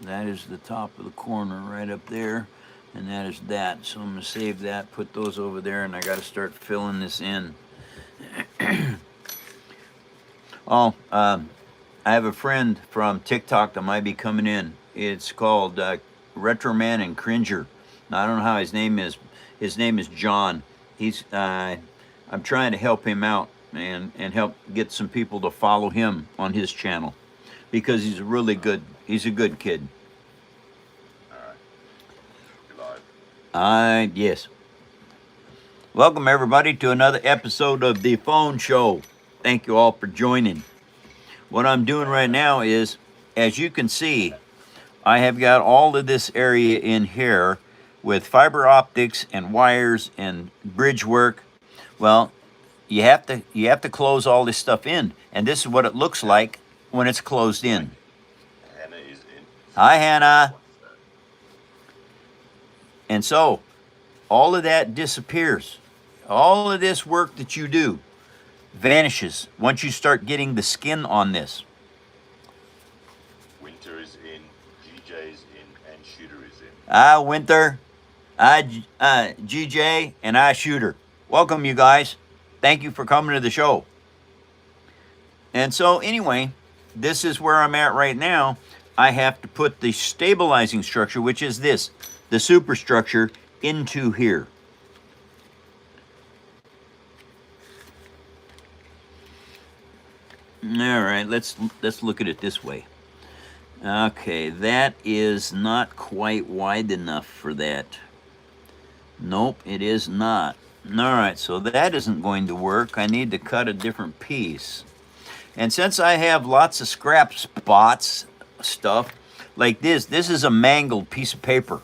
That is the top of the corner right up there, and that is that. So I'm going to save that, put those over there, and I got to start filling this in. Oh, I have a friend from TikTok that might be coming in. It's called Retro Man and Cringer. Now, I don't know how his name is. His name is John. He's I'm trying to help him out and help get some people to follow him on his channel because he's really good. He's a good kid. Yes. Welcome everybody to another episode of the Phone Show. Thank you all for joining. What I'm doing right now is, as you can see, I have got all of this area in here with fiber optics and wires and bridge work. Well, you have to close all this stuff in, and this is what it looks like when it's closed in. Hannah is in. Hi, Hannah. And so all of that disappears. All of this work that you do vanishes once you start getting the skin on this. Winter is in, GJ is in, and Shooter is in. Winter, GJ, and Shooter. Welcome, you guys. Thank you for coming to the show. And so, anyway, this is where I'm at right now. I have to put the stabilizing structure, which is this, the superstructure, into here. All right, let's look at it this way. Okay, that is not quite wide enough for that. Nope, it is not. All right, so that isn't going to work. I need to cut a different piece. And since I have lots of scrap spots, stuff like this is a mangled piece of paper.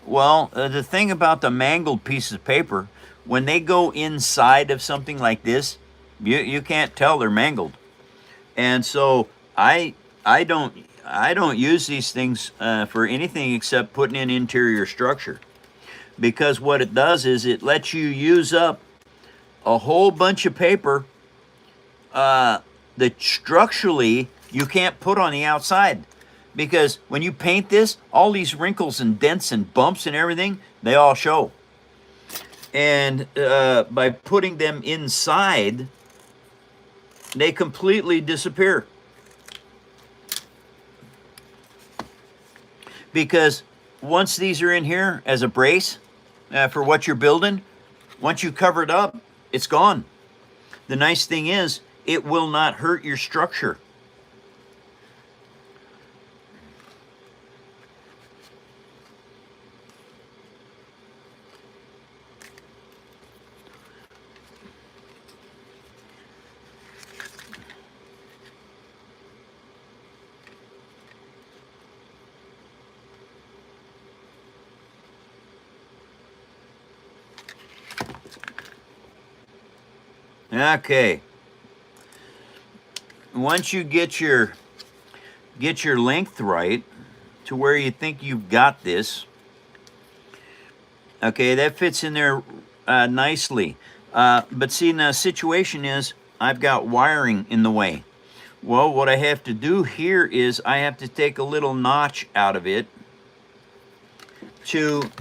Well, the thing about the mangled pieces of paper, when they go inside of something like this, you can't tell they're mangled. And so I don't use these things for anything except putting in interior structure, because what it does is it lets you use up a whole bunch of paper that structurally you can't put on the outside, because when you paint this, all these wrinkles and dents and bumps and everything, they all show. And by putting them inside, they completely disappear. Because once these are in here as a brace for what you're building, once you cover it up, it's gone. The nice thing is, it will not hurt your structure. Okay. Once you get your length right to where you think you've got this, okay, that fits in there nicely. But see, now the situation is I've got wiring in the way. Well, what I have to do here is I have to take a little notch out of it to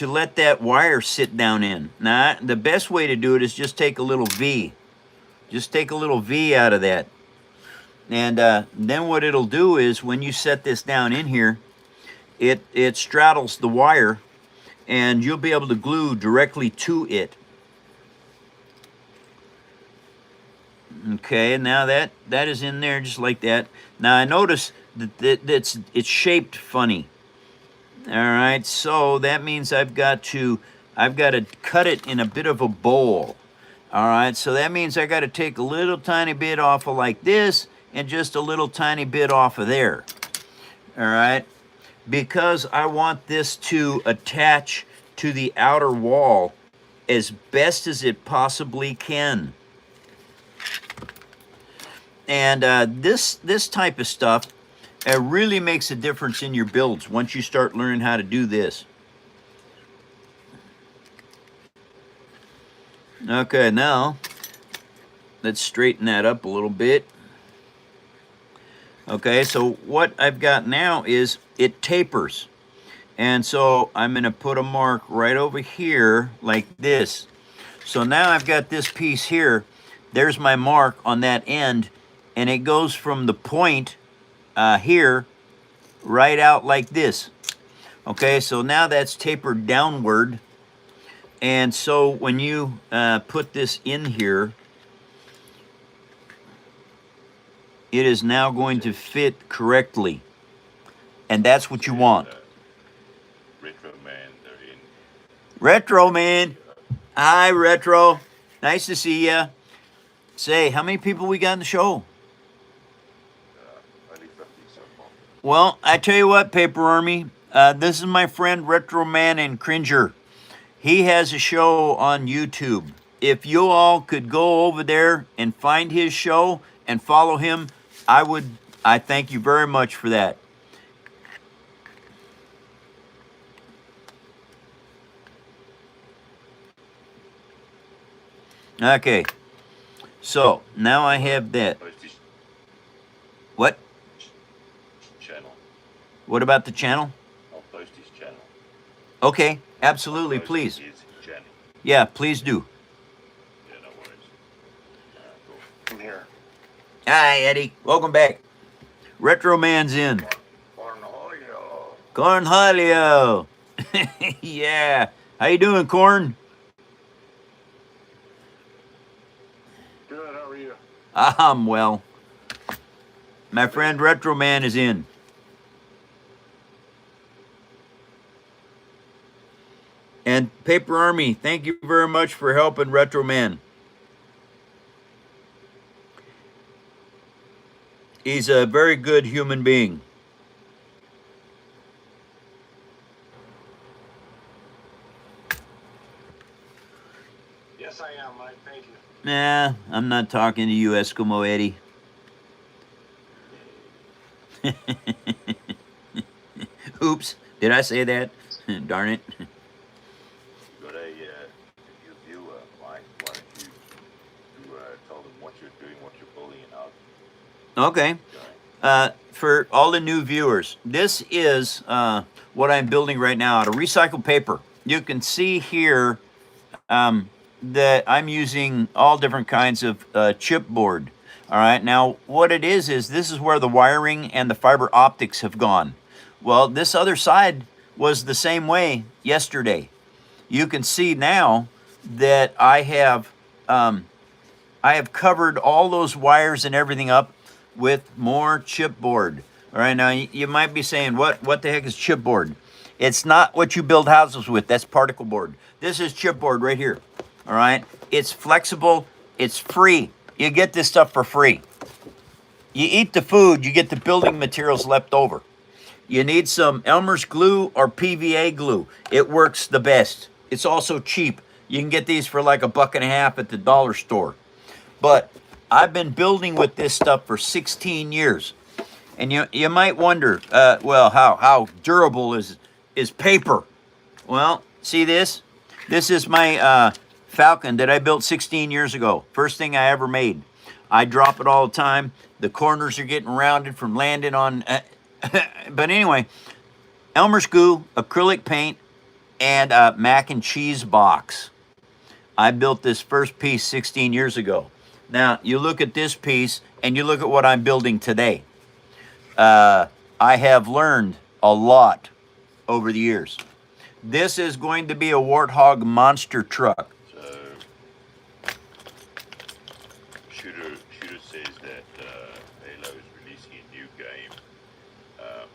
let that wire sit down in. Now, the best way to do it is just take a little V. Just take a little V out of that. And then what it'll do is when you set this down in here, it straddles the wire, and you'll be able to glue directly to it. Okay, now that is in there just like that. Now I notice that it's shaped funny. All right, so that means I've got to cut it in a bit of a bowl. All right, so that means I got to take a little tiny bit off of like this and just a little tiny bit off of there. All right, because I want this to attach to the outer wall as best as it possibly can. And this type of stuff, it really makes a difference in your builds once you start learning how to do this. Okay, now let's straighten that up a little bit. Okay, so what I've got now is it tapers. And so I'm going to put a mark right over here like this. So now I've got this piece here. There's my mark on that end, and it goes from the point here right out like this. Okay, so now that's tapered downward. And so when you put this in here, it is now going to fit correctly. And that's what you want. Retro Man, they're in. Retro Man. Hi, Retro. Nice to see ya. Say, how many people we got in the show? Only 50 so far. Well, I tell you what, Paper Army, this is my friend Retro Man and Cringer. He has a show on YouTube. If you all could go over there and find his show and follow him, I thank you very much for that. Okay, so now I have that. Post his What? channel. What about the channel? I'll post his channel. Okay, absolutely, Post please. his channel. Yeah, please do. Yeah, no worries. Cool. I'm here. Hi, Eddie. Welcome back. Retro Man's in. Cornholio. Cornholio. Yeah. How you doing, Corn? Good, how are you? I'm well. My friend Retro Man is in. And Paper Army, thank you very much for helping Retro Man. He's a very good human being. Yes, I am, Mike. Thank you. Nah, I'm not talking to you, Eskimo Eddie. Oops, did I say that? Darn it. You got a your viewer, Mike. Why don't you tell them what you're doing, what you're building, and how Okay. it's going? For all the new viewers, this is what I'm building right now out of recycled paper. You can see here that I'm using all different kinds of chipboard. All right, now what it is this is where the wiring and the fiber optics have gone. Well, this other side was the same way yesterday. You can see now that I have covered all those wires and everything up with more chipboard. All right, now you might be saying, what the heck is chipboard? It's not what you build houses with. That's particle board. This is chipboard right here. All right, it's flexible. It's free. You get this stuff for free. You eat the food, you get the building materials left over. You need some Elmer's glue or PVA glue. It works the best. It's also cheap. You can get these for like $1.50 at the dollar store. But I've been building with this stuff for 16 years. And you might wonder, well, how durable is paper? Well, see this? This is my Falcon that I built 16 years ago. First thing I ever made. I drop it all the time. The corners are getting rounded from landing on... but anyway, Elmer's glue, acrylic paint, and a mac and cheese box. I built this first piece 16 years ago. Now, you look at this piece, and you look at what I'm building today. I have learned a lot over the years. This is going to be a Warthog monster truck. So, Shooter says that Halo is releasing a new game.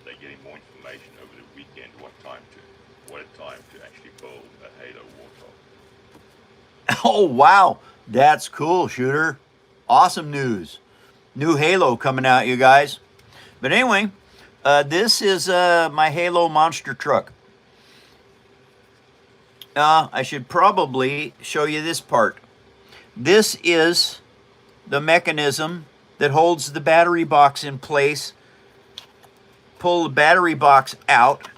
They're getting more information over the weekend. What a time to actually build a Halo Warthog. Oh, wow. That's cool, Shooter. Awesome news. New Halo coming out, you guys. But anyway, this is my Halo monster truck. I should probably show you this part. This is the mechanism that holds the battery box in place. Pull the battery box out.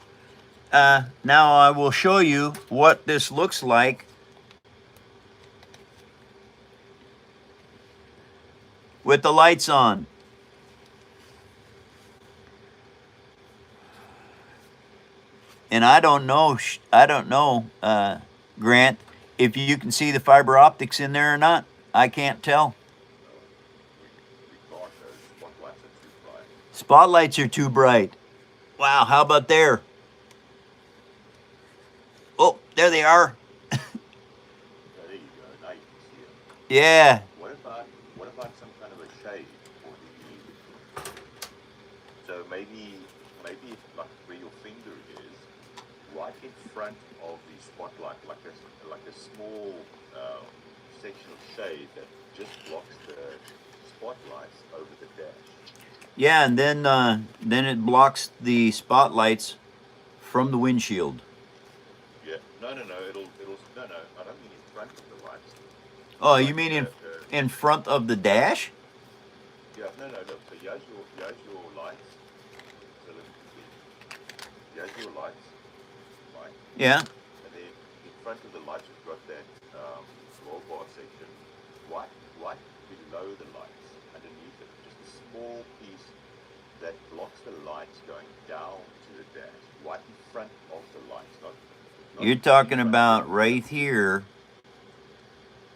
Now I will show you what this looks like with the lights on. And I don't know, Grant, if you can see the fiber optics in there or not. I can't tell. We can't. Those spotlights are too bright. Spotlights are too bright. Wow, how about there? Oh, there they are. So there you go. Now you can see it. Yeah. What about some kind of a shade for the? So maybe like where your finger is, right in front of the spotlight, like a small section of shade that just blocks the spotlights over the dash. Yeah, and then it blocks the spotlights from the windshield. Yeah. No. It'll. No. I don't mean in front of the lights. Oh, you Like mean in front of the dash? yeah. No. Look. So here's your lights. So let me see. Here's your lights, right? Yeah. And then in front of the lights, we've got that roll bar section. Right below the lights, underneath it, just a small piece that blocks the lights going down to the dash, right in front of the lights. Not You're in talking front about of right here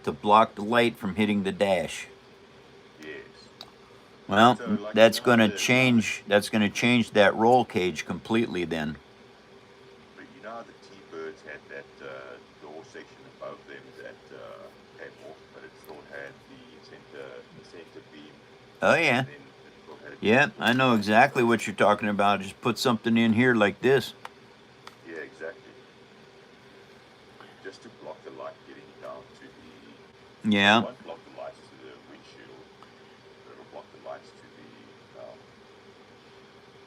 to block the light from hitting the dash. Yes. Well, So like that's going to change. That's going to change that roll cage completely. Then. But you know how the T-Birds had that door section above them that came off, but it still had the center beam. Oh yeah. And then it still had a Yeah, I know exactly what you're talking about. Just put something in here like this. Yeah, exactly. Just to block the light getting down to the. Yeah. It won't block the lights to the windshield. It'll block the lights to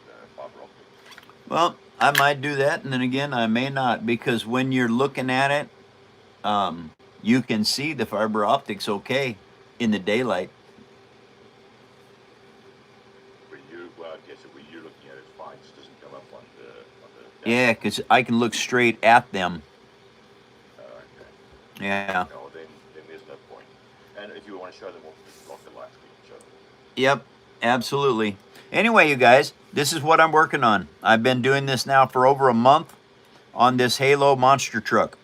the fiber optic. Well, I might do that, and then again, I may not, because when you're looking at it, you can see the fiber optics okay in the daylight. Well, I guess when you're looking at it, fine. It just doesn't come up on the. Yeah, because I can look straight at them. Okay. Yeah. No, then there's no point. And if you want to show them off, just block the lights. We can show them. Yep, absolutely. Anyway, you guys, this is what I'm working on. I've been doing this now for over a month on this Halo monster truck.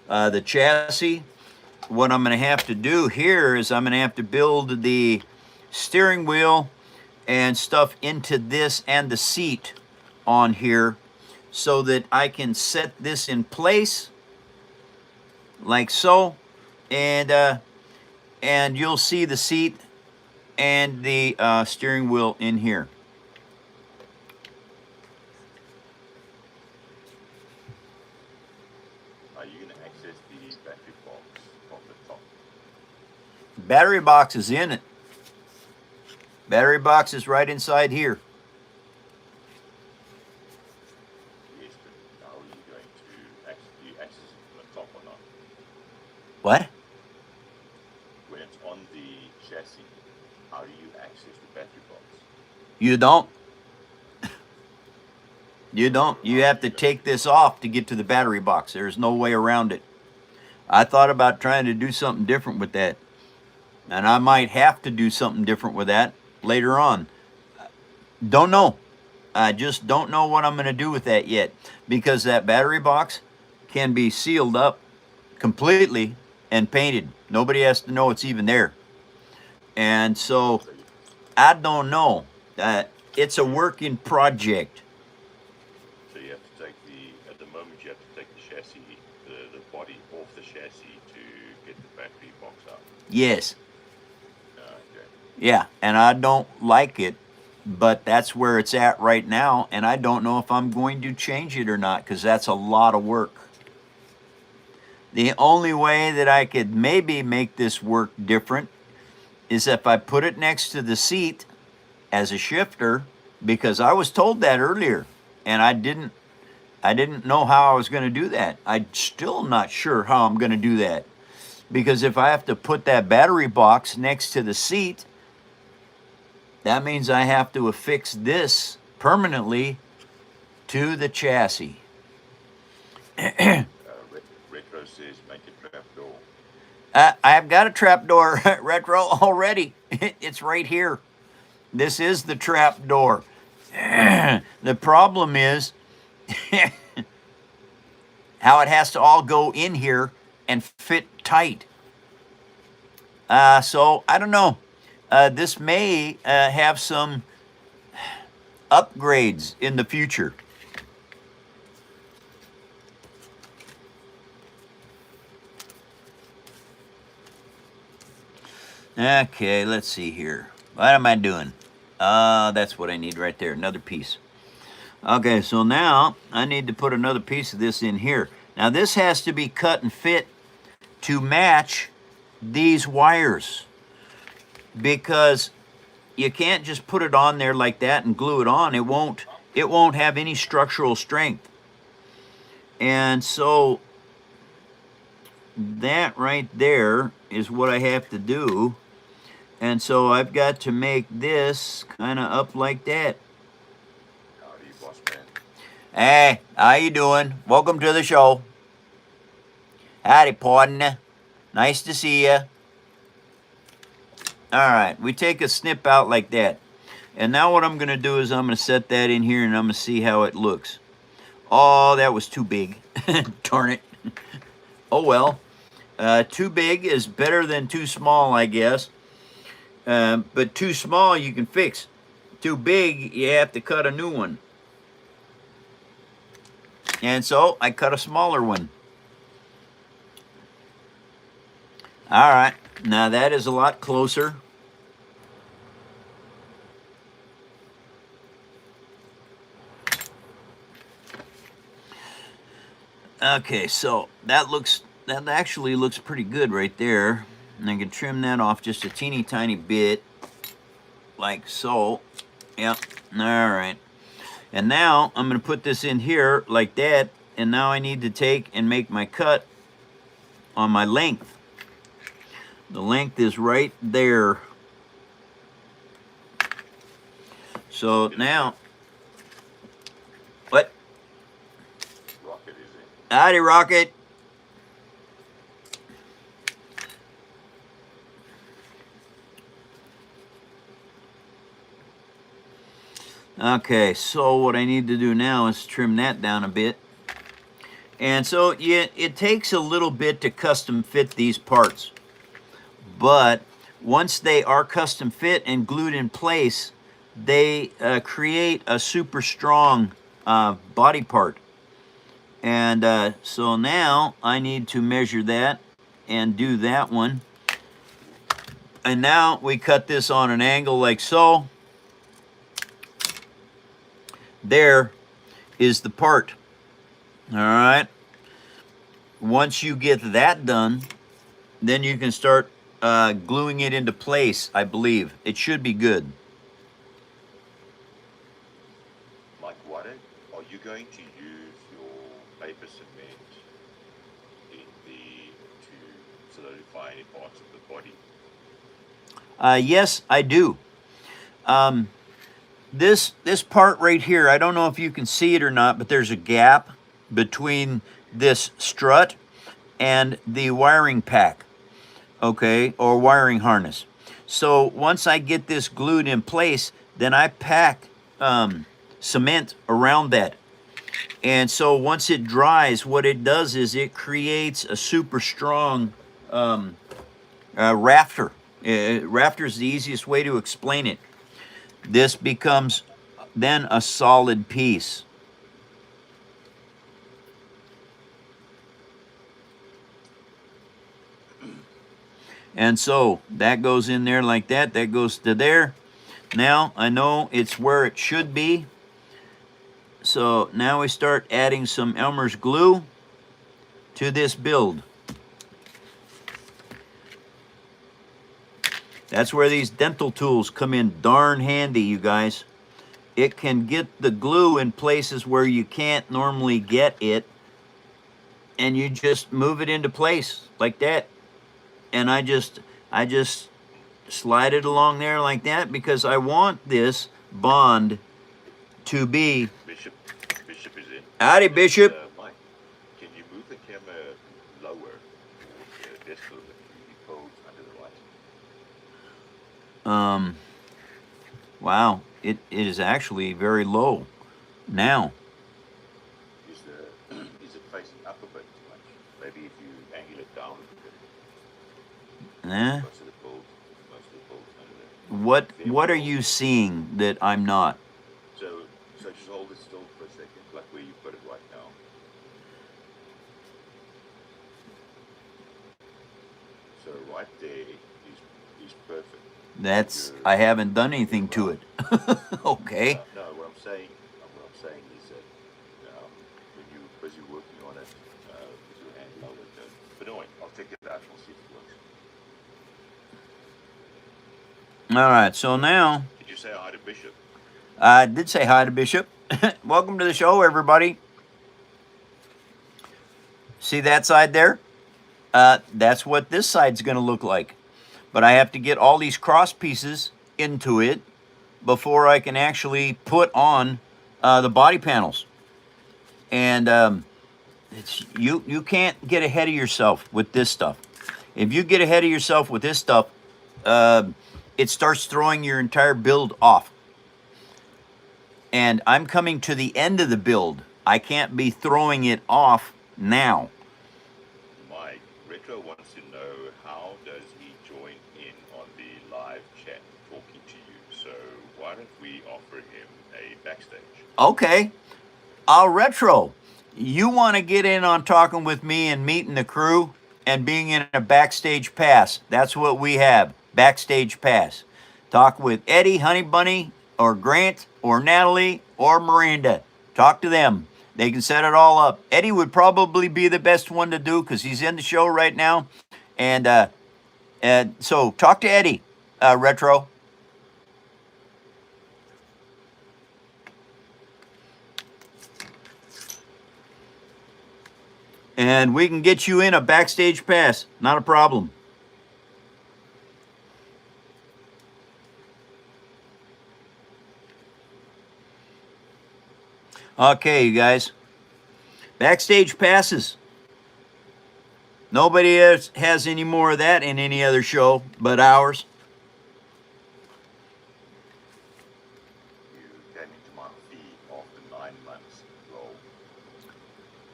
The chassis, what I'm going to have to do here is I'm going to have to build the steering wheel and stuff into this and the seat on here so that I can set this in place like so, and you'll see the seat and the steering wheel in here. Are you going to access the battery box from the top? Battery box is in it. Battery box is right inside here. Yes, but how are you going to access it from the top or not? What? When it's on the chassis, how do you access the battery box? You don't. You don't. You have to take this off to get to the battery box. There's no way around it. I thought about trying to do something different with that. And I might have to do something different with that later on. Don't know. I just don't know what I'm going to do with that yet, because that battery box can be sealed up completely and painted. Nobody has to know it's even there. And so I don't know. It's a working project. So you have to take at the moment you have to take the chassis, the body off the chassis to get the battery box out. Yes. Okay. Yeah, and I don't like it, but that's where it's at right now, and I don't know if I'm going to change it or not, because that's a lot of work. The only way that I could maybe make this work different is if I put it next to the seat as a shifter, because I was told that earlier, and I didn't know how I was going to do that. I'm still not sure how I'm going to do that, because if I have to put that battery box next to the seat, that means I have to affix this permanently to the chassis. Retro says make a trap door. I've got a trap door, Retro, already. It's right here. This is the trap door. The problem is how it has to all go in here and fit tight. So I don't know. This may have some upgrades in the future. Okay, let's see here. What am I doing? That's what I need right there, another piece. Okay, so now I need to put another piece of this in here. Now this has to be cut and fit to match these wires, because you can't just put it on there like that and glue it on. It won't have any structural strength. And so that right there is what I have to do. And so I've got to make this kind of up like that. Howdy, boss man. Hey, how you doing? Welcome to the show. Howdy, partner. Nice to see you. All right, we take a snip out like that. And now what I'm going to do is I'm going to set that in here and I'm going to see how it looks. Oh, that was too big. Darn it. Oh, well. Too big is better than too small, I guess. But too small you can fix. Too big, you have to cut a new one. And so I cut a smaller one. All right, now that is a lot closer. Okay, so that actually looks pretty good right there. And I can trim that off just a teeny tiny bit, like so. Yep, all right. And now I'm going to put this in here like that, and now I need to take and make my cut on my length. The length is right there. So now, what? Rocket is in. Howdy, Rocket. Okay, so what I need to do now is trim that down a bit. And so yeah, it takes a little bit to custom fit these parts. But once they are custom fit and glued in place, they create a super strong body part. And so now I need to measure that and do that one. And now we cut this on an angle like so. There is the part. All right. Once you get that done, then you can start gluing it into place, I believe. It should be good. Mike Wadden, are you going to use your paper cement to solidify any parts of the body? Yes, I do. This part right here, I don't know if you can see it or not, but there's a gap between this strut and the wiring pack, okay, or wiring harness. So once I get this glued in place, then I pack cement around that. And so once it dries, what it does is it creates a super strong rafter. Rafter is the easiest way to explain it. This becomes then a solid piece. And so that goes in there like that. That goes to there. Now I know it's where it should be. So now we start adding some Elmer's glue to this build. That's where these dental tools come in darn handy, you guys. It can get the glue in places where you can't normally get it, and you just move it into place like that. And I just slide it along there like that because I want this bond to be. Bishop is in. Howdy, Bishop. Mike, can you move the camera lower towards the desk so that you pose under the light? Wow, it is actually very low now. Maybe if you angle it down a bit, Eh? most of the bolts under there. What are you seeing that I'm not? So just hold it still for a second, like where you put it right now. So right there is perfect. I haven't done anything to it. Okay. No, what I'm saying is that when you're busy working on it, with your hand lower it goes. But anyway, I'll take it out and we'll see if it works. All right. So now Did you say hi to Bishop? I did say hi to Bishop. Welcome to the show, everybody. See that side there? That's what this side's going to look like. But I have to get all these cross pieces into it before I can actually put on the body panels. And you can't get ahead of yourself with this stuff. If you get ahead of yourself with this stuff, it starts throwing your entire build off. And I'm coming to the end of the build. I can't be throwing it off now. Mike, Retro wants to know how does he join in on the live chat talking to you. So why don't we offer him a backstage? Okay. Retro, you want to get in on talking with me and meeting the crew and being in a backstage pass. That's what we have, backstage pass. Talk with Eddie, Honey Bunny, or Grant, or Natalie, or Miranda. Talk to them. They can set it all up. Eddie would probably be the best one to do because he's in the show right now. And so talk to Eddie, Retro. And we can get you in a backstage pass. Not a problem. Okay, you guys. Backstage passes. Nobody else has any more of that in any other show but ours. You came into my feed after 9 months. Well,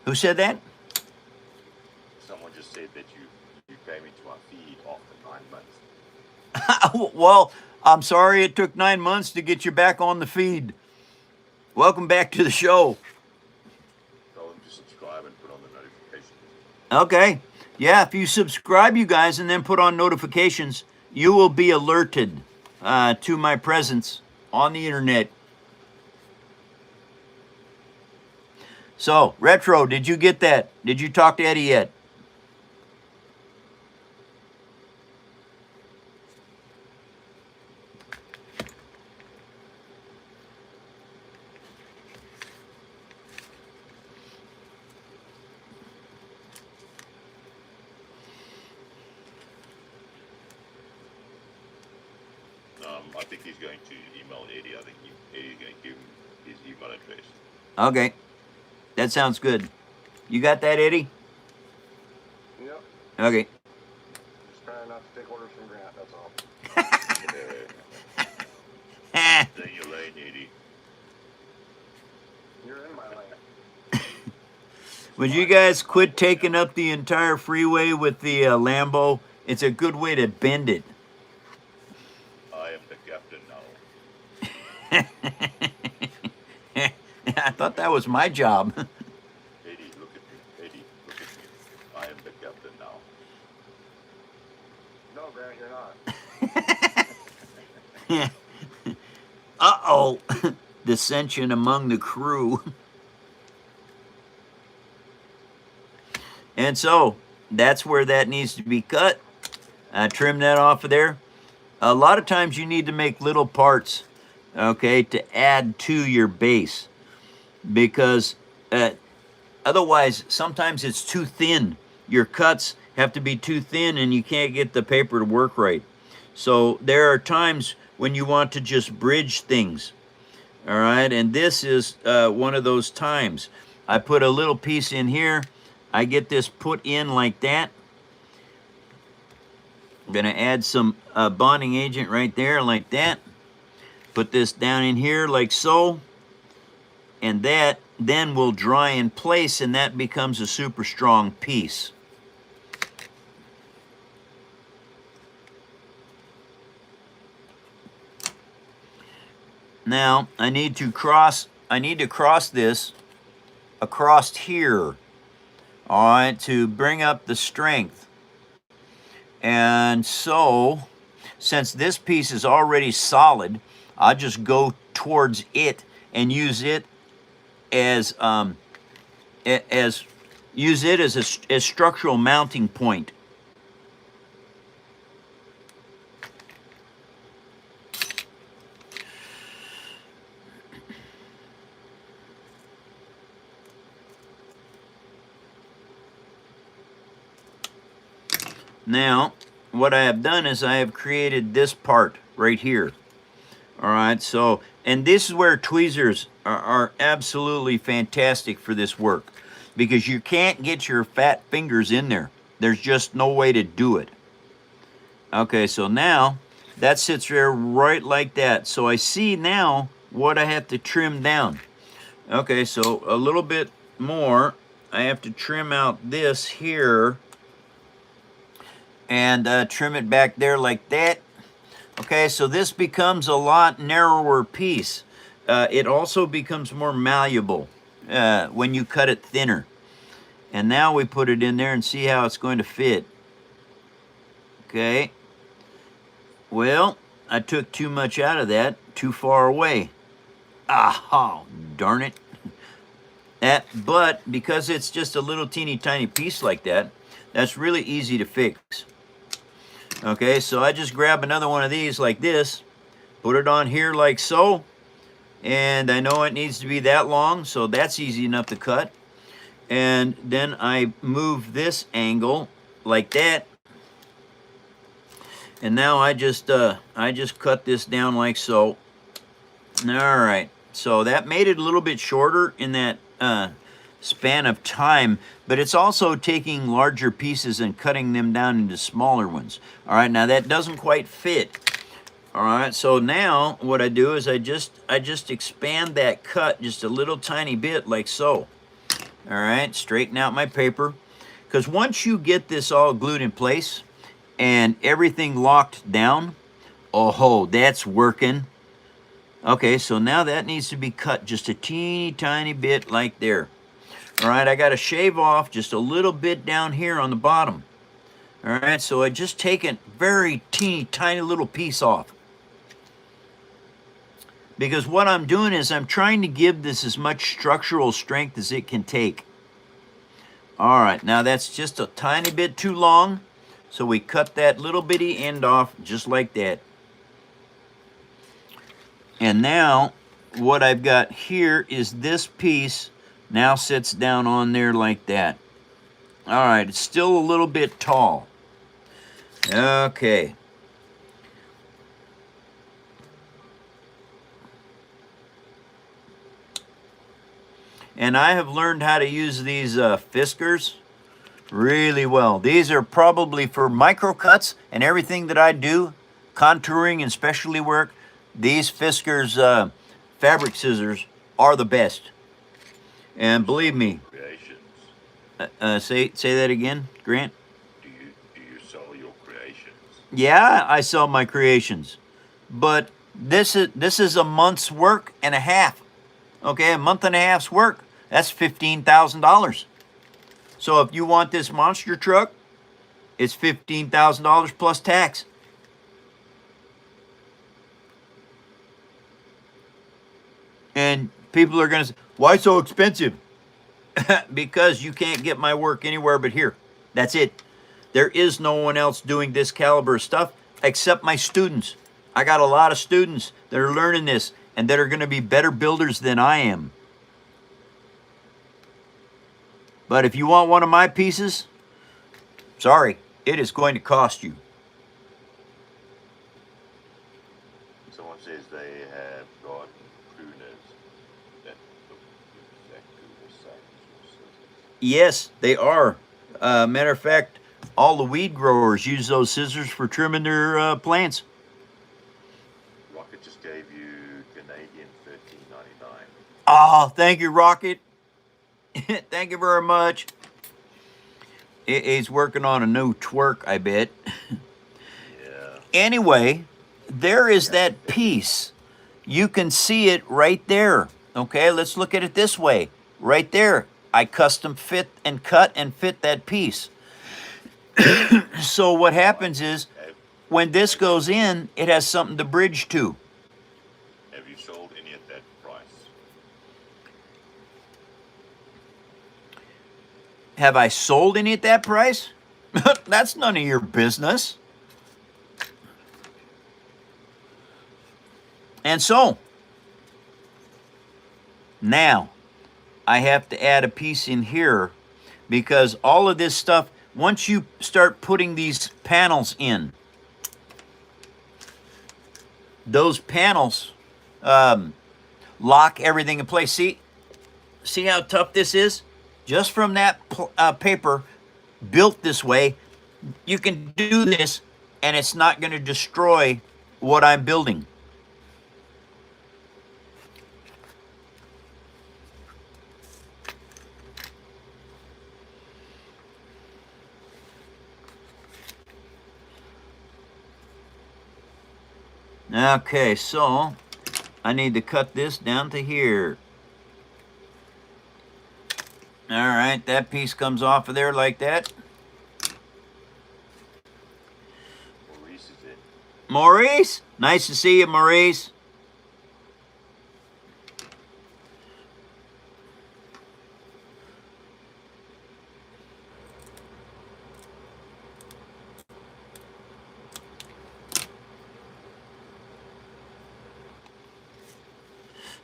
Who said that? someone just said that you came into my feed after 9 months. Well, I'm sorry it took 9 months to get you back on the feed. Welcome back to the show. Tell them to subscribe and put on the notifications. Okay. Yeah, if you subscribe, you guys, and then put on notifications, you will be alerted to my presence on the internet. So, Retro, did you get that? Did you talk to Eddie yet? I think he's going to email Eddie. I think Eddie's going to give him his email address. Okay. That sounds good. You got that, Eddie? Yep. Okay. Just trying not to take orders from Grant, that's all. Stay in your lane, Eddie. You're in my lane. Would you guys quit taking up the entire freeway with the Lambo? It's a good way to bend it. I am the captain now. I thought that was my job. Eddie, look at me. Eddie, look at me. I am the captain now. No, Grant, you're not. Uh-oh. Dissension among the crew. And so, that's where that needs to be cut. Trim that off of there. A lot of times you need to make little parts, okay, to add to your base. Because otherwise, sometimes it's too thin. Your cuts have to be too thin and you can't get the paper to work right. So there are times when you want to just bridge things. All right, and this is one of those times. I put a little piece in here. I get this put in like that. I'm gonna add some bonding agent right there like that. Put this down in here like so. And that then will dry in place and that becomes a super strong piece. Now I need to cross this across here, all right, to bring up the strength. And so, since this piece is already solid, I'll just go towards it and use it as as a structural mounting point. Now, what I have done is I have created this part right here. All right, so, and this is where tweezers are absolutely fantastic for this work, because you can't get your fat fingers in there. There's just no way to do it. Okay, so now that sits there right like that. So I see now what I have to trim down. Okay, so a little bit more. I have to trim out this here and trim it back there like that. Okay, so this becomes a lot narrower piece. It also becomes more malleable when you cut it thinner. And now we put it in there and see how it's going to fit. Okay. Well, I took too much out of that, too far away. Ah, darn it. But because it's just a little teeny tiny piece like that, that's really easy to fix. Okay, so I just grab another one of these like this, put it on here like so, and I know it needs to be that long, so that's easy enough to cut. And then I move this angle like that, and now I just cut this down like so. All right, so that made it a little bit shorter in that span of time, but it's also taking larger pieces and cutting them down into smaller ones. All right, now that doesn't quite fit. All right, so now what I do is I just expand that cut just a little tiny bit like so. All right, straighten out my paper, because once you get this all glued in place and everything locked down, oh, that's working. Okay, so now that needs to be cut just a teeny tiny bit like there. All right, I got to shave off just a little bit down here on the bottom. All right, so I just take a very teeny tiny little piece off. Because what I'm doing is I'm trying to give this as much structural strength as it can take. All right, now that's just a tiny bit too long, so we cut that little bitty end off just like that. And now what I've got here is this piece now sits down on there like that. All right, it's still a little bit tall. Okay. And I have learned how to use these Fiskars really well. These are probably for micro cuts and everything that I do, contouring and specialty work. These Fiskars fabric scissors are the best. And believe me, Creations. say that again, Grant. Do you sell your creations? Yeah, I sell my creations, but this is a month's work and a half. Okay, a month and a half's work. That's $15,000. So if you want this monster truck, it's $15,000 plus tax. And people are going to say, why so expensive? Because you can't get my work anywhere but here. That's it. There is no one else doing this caliber of stuff except my students. I got a lot of students that are learning this and that are going to be better builders than I am. But if you want one of my pieces, sorry, it is going to cost you. Someone says they have gotten pruners that look exactly the same as your scissors. Yes, they are. Matter of fact, all the weed growers use those scissors for trimming their plants. Rocket just gave you Canadian $13.99. Oh, thank you, Rocket. Thank you very much. He's working on a new twerk, I bet. Yeah. Anyway, there is that piece. You can see it right there. Okay, let's look at it this way. Right there, I custom fit and cut and fit that piece. So what happens is Have, when this goes in, it has something to bridge to. have you sold any at that price? Have I sold any at that price? That's none of your business. And so, now, I have to add a piece in here because all of this stuff, once you start putting these panels in, those panels lock everything in place. See how tough this is? Just from that paper built this way, you can do this and it's not going to destroy what I'm building. Okay, so I need to cut this down to here. All right, that piece comes off of there like that. Maurice is in. Maurice, nice to see you, Maurice.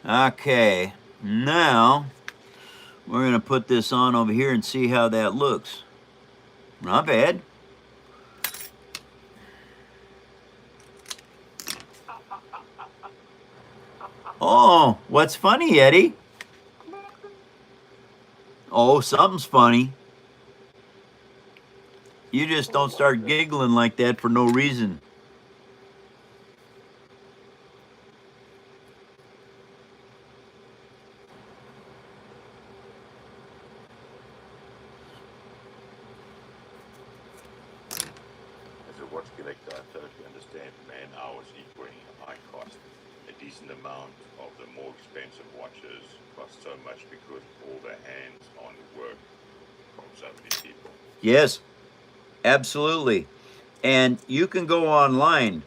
Okay, now we're going to put this on over here and see how that looks. Not bad. Oh, what's funny, Eddie? Oh, something's funny. You just don't start giggling like that for no reason. As a watch collector, I totally understand man hours equaling a high cost. A decent amount of the more expensive watches cost so much because of all the hands-on work from so many people. Yes, absolutely. And you can go online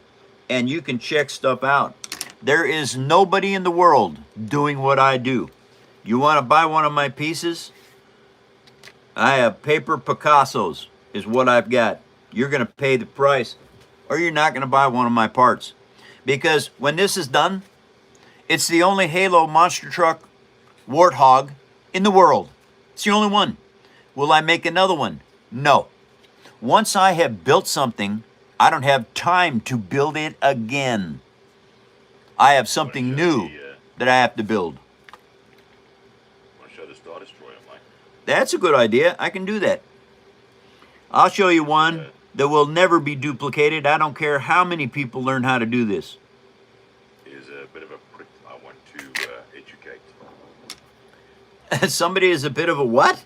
and you can check stuff out. There is nobody in the world doing what I do. You want to buy one of my pieces? I have paper Picassos is what I've got. You're going to pay the price or you're not going to buy one of my parts. Because when this is done, it's the only Halo monster truck Warthog in the world. It's the only one. Will I make another one? No. Once I have built something, I don't have time to build it again. I have something new that I have to build. Want to show the Star Destroyer, Mike? That's a good idea. I can do that. I'll show you one that will never be duplicated. I don't care how many people learn how to do this. Is a bit of a prick I want to educate. Somebody is a bit of a what?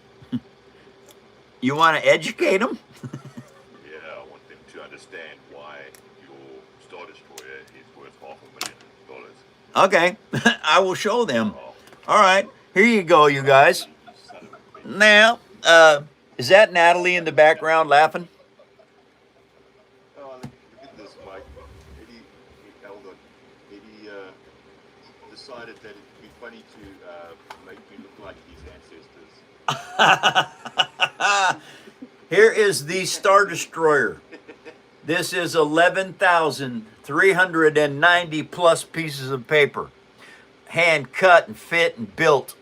You want to educate them? Yeah, I want them to understand why your Star Destroyer is worth $500,000. Okay, I will show them. All right, here you go, you guys. Son of a bitch. Now, is that Natalie in the background laughing? Oh, look at this, Mike. Eddie, hold on. Eddie decided that it'd be funny to make me look like his ancestors. Here is the Star Destroyer. This is 11,390 plus pieces of paper. Hand cut and fit and built.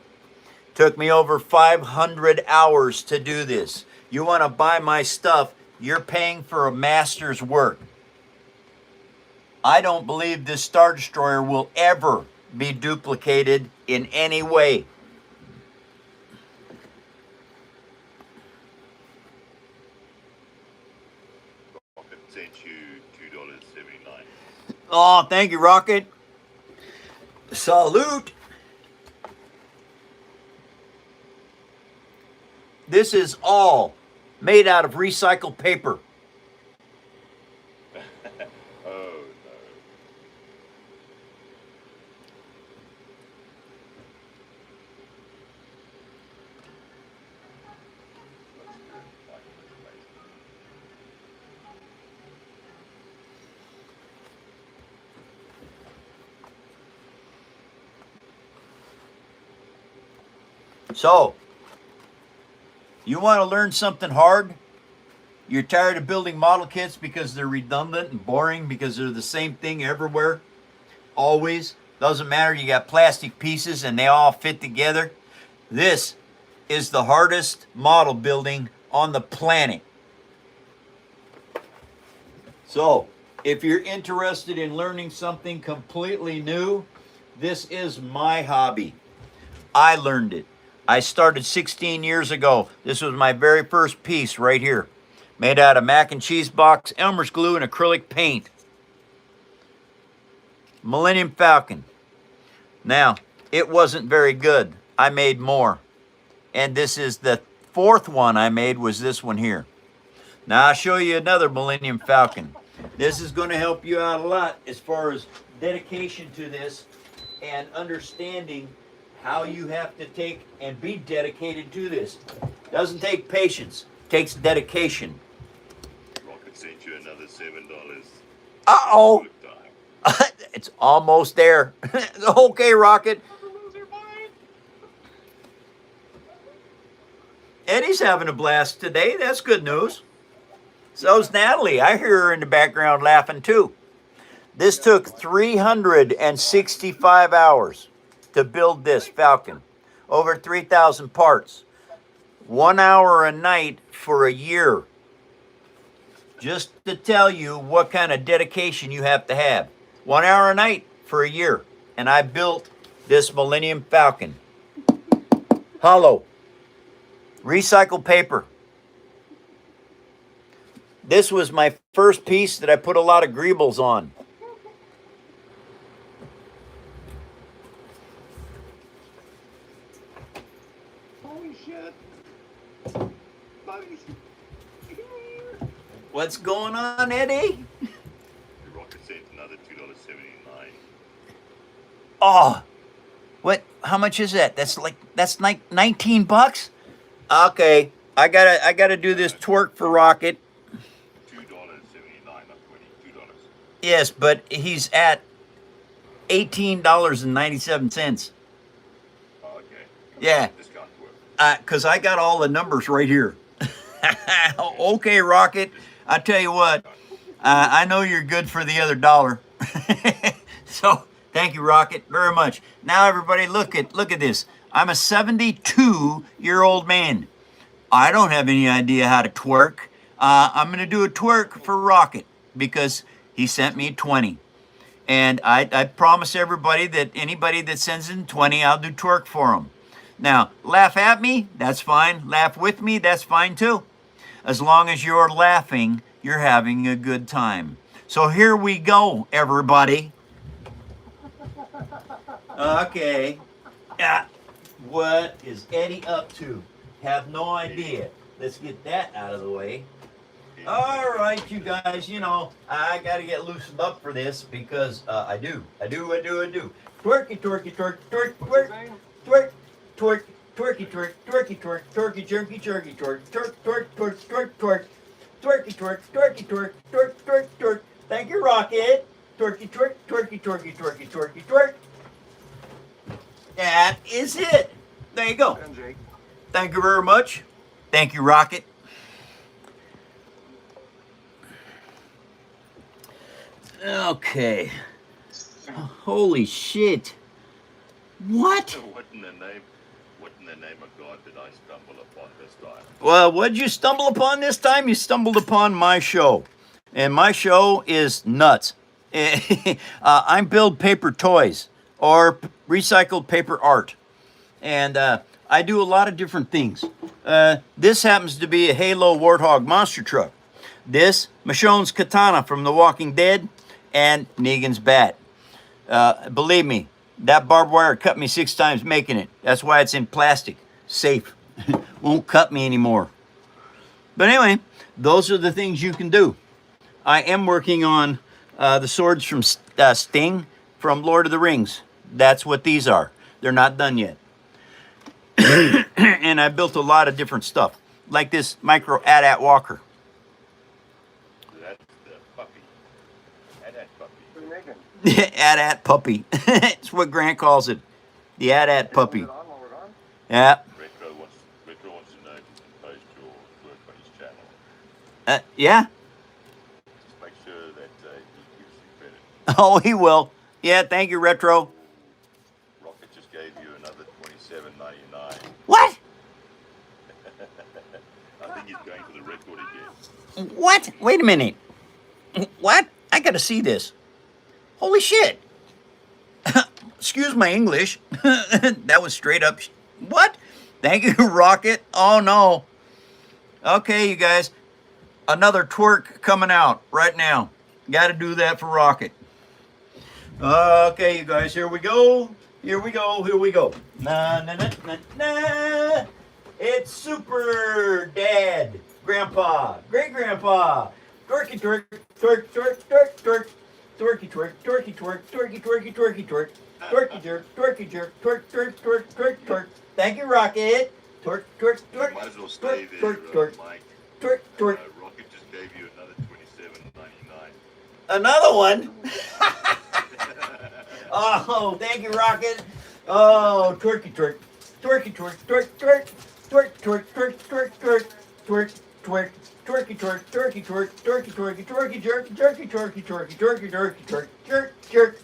Took me over 500 hours to do this. You want to buy my stuff, you're paying for a master's work. I don't believe this Star Destroyer will ever be duplicated in any way. Rocket sent you $2.79. Oh, thank you, Rocket. Salute. This is all made out of recycled paper. Oh, no. So, you want to learn something hard? You're tired of building model kits because they're redundant and boring because they're the same thing everywhere? Always? Doesn't matter, you got plastic pieces and they all fit together? This is the hardest model building on the planet. So, if you're interested in learning something completely new, this is my hobby. I learned it. I started 16 years ago. This was my very first piece right here. Made out of mac and cheese box, Elmer's glue, and acrylic paint. Millennium Falcon. Now, it wasn't very good. I made more. And this is the fourth one I made, was this one here. Now I'll show you another Millennium Falcon. This is going to help you out a lot as far as dedication to this and understanding how you have to take and be dedicated to this. Doesn't take patience, takes dedication. Rocket sent you another $7. Uh-oh. Good time. It's almost there. Okay, Rocket. Eddie's having a blast today. That's good news. So's Natalie. I hear her in the background laughing too. This took 365 hours to build this Falcon. Over 3,000 parts. 1 hour a night for a year. Just to tell you what kind of dedication you have to have. 1 hour a night for a year. And I built this Millennium Falcon. Hollow. Recycled paper. This was my first piece that I put a lot of greebles on. Holy shit. Buddy. What's going on, Eddie? The Rocket sent another $2.79. Oh, what? How much is that? That's like 19 bucks. Okay, I gotta do this twerk for Rocket. $2.79, not $22. Yes, but he's at $18.97. Oh, okay. Yeah. Discount work. Cause I got all the numbers right here. Okay, Rocket. I tell you what, I know you're good for the other dollar. So thank you, Rocket, very much. Now, everybody, look at this. I'm a 72-year-old man. I don't have any idea how to twerk. I'm going to do a twerk for Rocket because he sent me 20. And I promise everybody that anybody that sends in 20, I'll do twerk for them. Now, laugh at me, that's fine. Laugh with me, that's fine too. As long as you're laughing, you're having a good time. So here we go, everybody. Okay. What is Eddie up to? Have no idea. Let's get that out of the way. All right, you guys, you know, I got to get loosened up for this because I do. Twerky, twerky, twerk, twerk, twerk, twerk, twerk, twerky, twerk, twerky, twerk, twerky, jerky, jerky, twerk, twerk, twerk, twerk, twerk, twerk, twerky, twerk, twerky, twerk, twerk, twerk, twerk. Thank you, Rocket. Twerky, twerk, twerky, twerky, twerky, twerky, twerk. That is it. There you go. Thank you very much. Thank you, Rocket. Okay. Holy shit. What? What in the name of God did I stumble upon this time? Well, what did you stumble upon this time? You stumbled upon my show. And my show is nuts. I build paper toys or recycled paper art. And I do a lot of different things. This happens to be a Halo Warthog monster truck. This, Michonne's katana from The Walking Dead, and Negan's bat. Believe me, that barbed wire cut me 6 times making it. That's why it's in plastic. Safe. Won't cut me anymore. But anyway, those are the things you can do. I am working on the swords from Sting from Lord of the Rings. That's what these are. They're not done yet. And I built a lot of different stuff. Like this micro AT-AT walker. That's the puppy. That puppy. What are you making? AT-AT puppy. It's what Grant calls it. The AT-AT puppy. Is it on while we're gone? Yeah. Brett Yeah. Just make sure that he gives you credit. Oh, he will. Yeah, thank you, Retro. Rocket just gave you another $27.99. What? I think he's going for the record again. What? Wait a minute. What? I gotta see this. Holy shit. Excuse my English. That was straight up. What? Thank you, Rocket. Oh, no. Okay, you guys. Another twerk coming out right now. Gotta do that for Rocket. Okay, you guys. Here we go. Here we go. Here we go. Na, na, na, na, na. It's Super Dad, Grandpa, Great Grandpa. Twerky twerk, twerk, twerk, twerk, twerk. Twerky twerk, twerky twerk, twerky twerky twerky twerk. Twerky jerk, twerky jerk, twerk, twerk, twerk, twerk, twerk. Thank you, Rocket. Twerk, twerk, You twerk. might as well stay Twerk, there, twerk, twerk. Mike. Twerk, twerk. Rocket just gave you another $27.99. Another one. Oh, thank you, Rocket. Oh, twerky twerk. Twerky twerk, twerk, twerk. Twerk, twerk, twerk, twerk, twerk. Twerk, twerk. Twerky twerk, twerky twerk, twerky twerky, twerky jerk, jerky twerky twerky, twerky twerky twerk, jerk, jerk.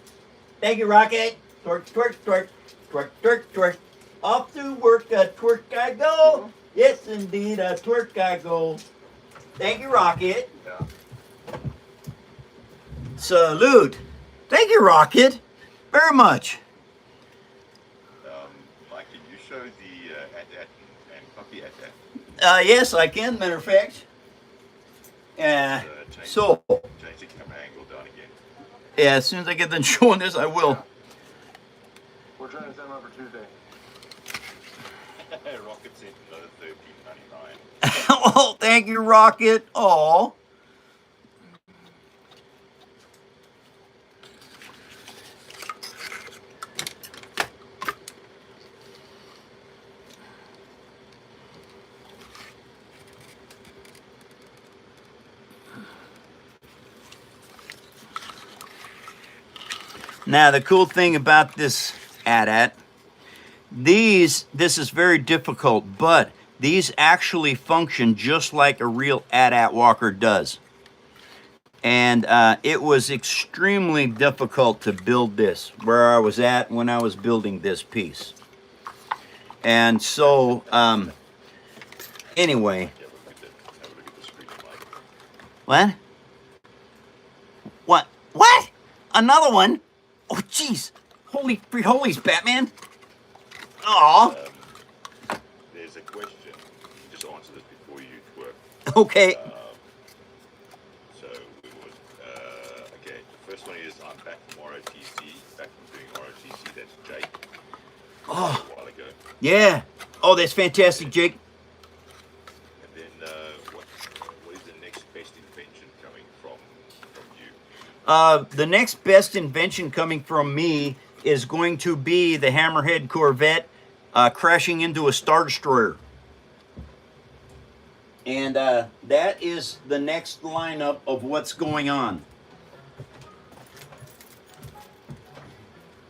Thank you, Rocket. Twerk, twerk, twerk, twerk, twerk, twerk. Off to work, a twerk I go. Yes, indeed, a twerk I go. Thank you, Rocket. Yeah. Salute. Thank you, Rocket. Very much. Mike, can you show the at and puppy at? Yes, I can, matter of fact. So, Change the camera angle down again. yeah, as soon as I get done showing this, I will. We're trying to set them up for Tuesday. Rocket sent another $13.99. Oh, thank you, Rocket. Oh. Now, the cool thing about this AT-AT, this is very difficult, but these actually function just like a real AT-AT walker does. And it was extremely difficult to build this, where I was at when I was building this piece. And so, anyway. Yeah, look at that. Have a look at the screen, Mike. What? What? What? Another one? Oh, jeez. Holy free holies, Batman. Aw. There's a question. Just answer this before you twerk. Okay. So we would. Okay. The first one is I'm back from ROTC. Back from doing ROTC. That's Jake. Oh, A while ago. yeah. Oh, that's fantastic, Jake. And then what is the next best invention coming from you? The next best invention coming from me is going to be the Hammerhead Corvette crashing into a Star Destroyer. And that is the next lineup of what's going on.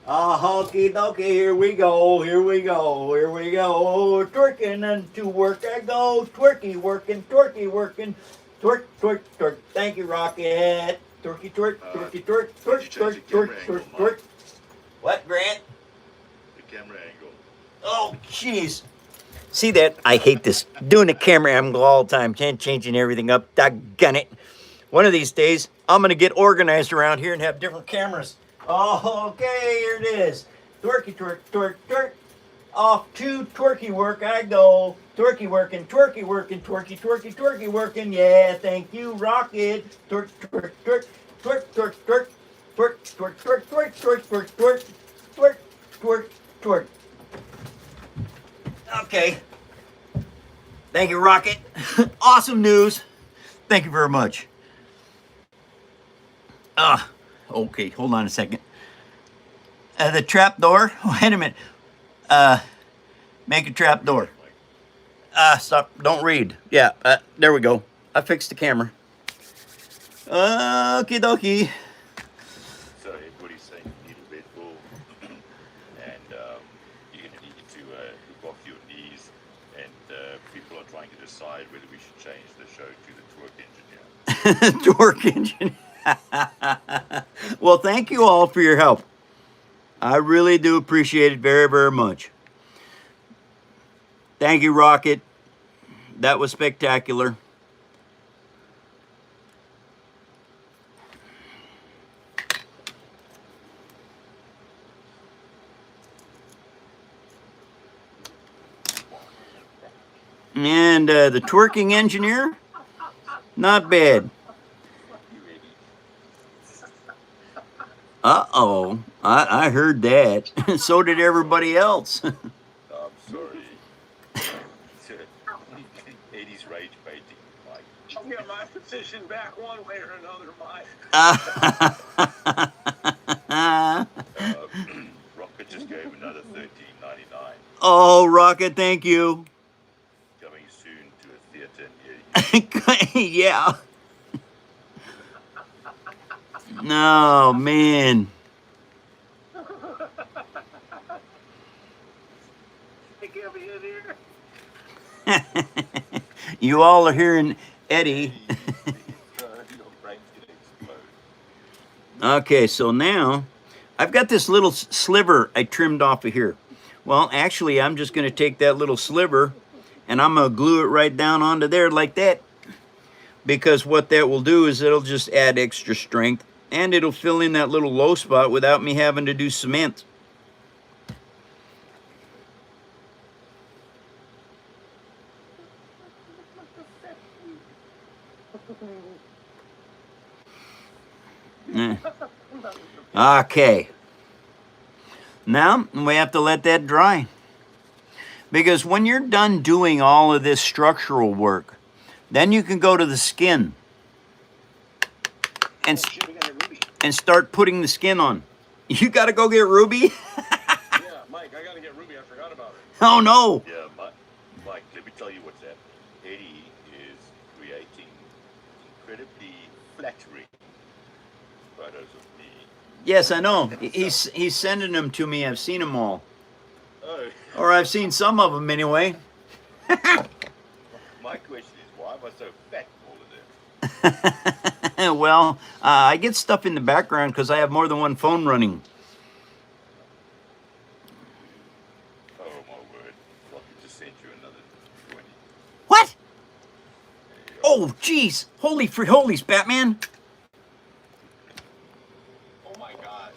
Honky dokie, here we go, here we go, here we go. Twerking and to work I go. Twerky working, twerky working. Twerk, twerk, twerk. Thank you, Rocket. Twerky twerk, twerky twerk, twerk, twerk, twerk, twerk, twerk. What, Grant? The camera angle. Oh, jeez. See that? I hate this. Doing the camera angle all the time. Changing everything up. Doggone it. One of these days, I'm going to get organized around here and have different cameras. Oh, okay, here it is. Twerky twerk, twerk, twerk. Off to twerky work I go. Twerky working, twerky working, twerky, twerky, twerky working. Yeah, thank you, Rocket. Twerk, twerk, twerk, twerk, twerk, twerk, twerk, twerk, twerk, twerk, twerk, twerk, twerk, twerk, twerk, twerk. Okay. Thank you, Rocket. Awesome news. Thank you very much. Okay, hold on a second. The trap door. Wait a minute. Make a trap door. Stop. Don't read. Yeah, there we go. I fixed the camera. Okie dokie. So everybody's saying you need a Red Bull, and you're going to need to hook off your knees and people are trying to decide whether we should change the show to the Twerk Engineer. Torque engine. Well, thank you all for your help. I really do appreciate it very, very much. Thank you, Rocket. That was spectacular. And the twerking engineer, not bad. Uh-oh, I heard that. So did everybody else. I'm sorry. Eddie's rage baiting, Mike. I'll get my position back one way or another, Mike. Rocket just gave another $13.99. Oh, Rocket, thank you. Coming soon to a theater near you. Yeah. No, man. They can't be in here. You all are hearing Eddie. Your brain's gonna explode. Okay, so now I've got this little sliver I trimmed off of here. Well, actually, I'm just going to take that little sliver and I'm going to glue it right down onto there like that. Because what that will do is it'll just add extra strength and it'll fill in that little low spot without me having to do cement. Okay. Now we have to let that dry. Because when you're done doing all of this structural work, then you can go to the skin and, Shit, we got a Ruby. and start putting the skin on. You got to go get Ruby? Yeah, Mike, I gotta get Ruby. I forgot about her. Oh, no. Yeah, Mike, let me tell you what's happening. Eddie is creating incredibly flattering photos of me. Yes, I know. He's sending them to me. I've seen them all. Oh, Or I've seen some of them anyway. my question is, why am I so fat all of this? Well, I get stuff in the background because I have more than one phone running. Oh, my word. Rocket just sent you another 20. What? There you Oh, jeez. Holy holies, Batman. Oh my God.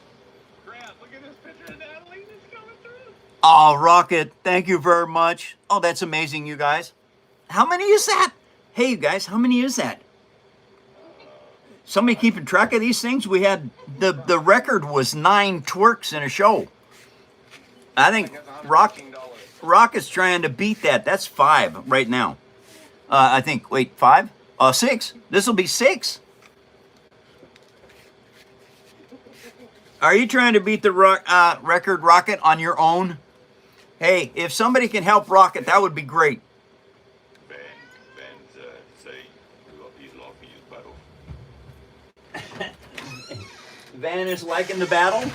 Grant, look at this picture of Natalie that's coming through. Oh, Rocket, thank you very much. Oh, that's amazing, you guys. How many is that? Hey, you guys, how many is that? Somebody keeping track of these things? We had, the record was 9 twerks in a show. I think $115. Rocket's trying to beat that. That's 5 right now. I think, wait, 5? 6. This will be 6. Are you trying to beat the record, Rocket, on your own? Hey, if somebody can help Rocket, that would be great. Van's saying he's laughing his butt off. Van is liking the battle?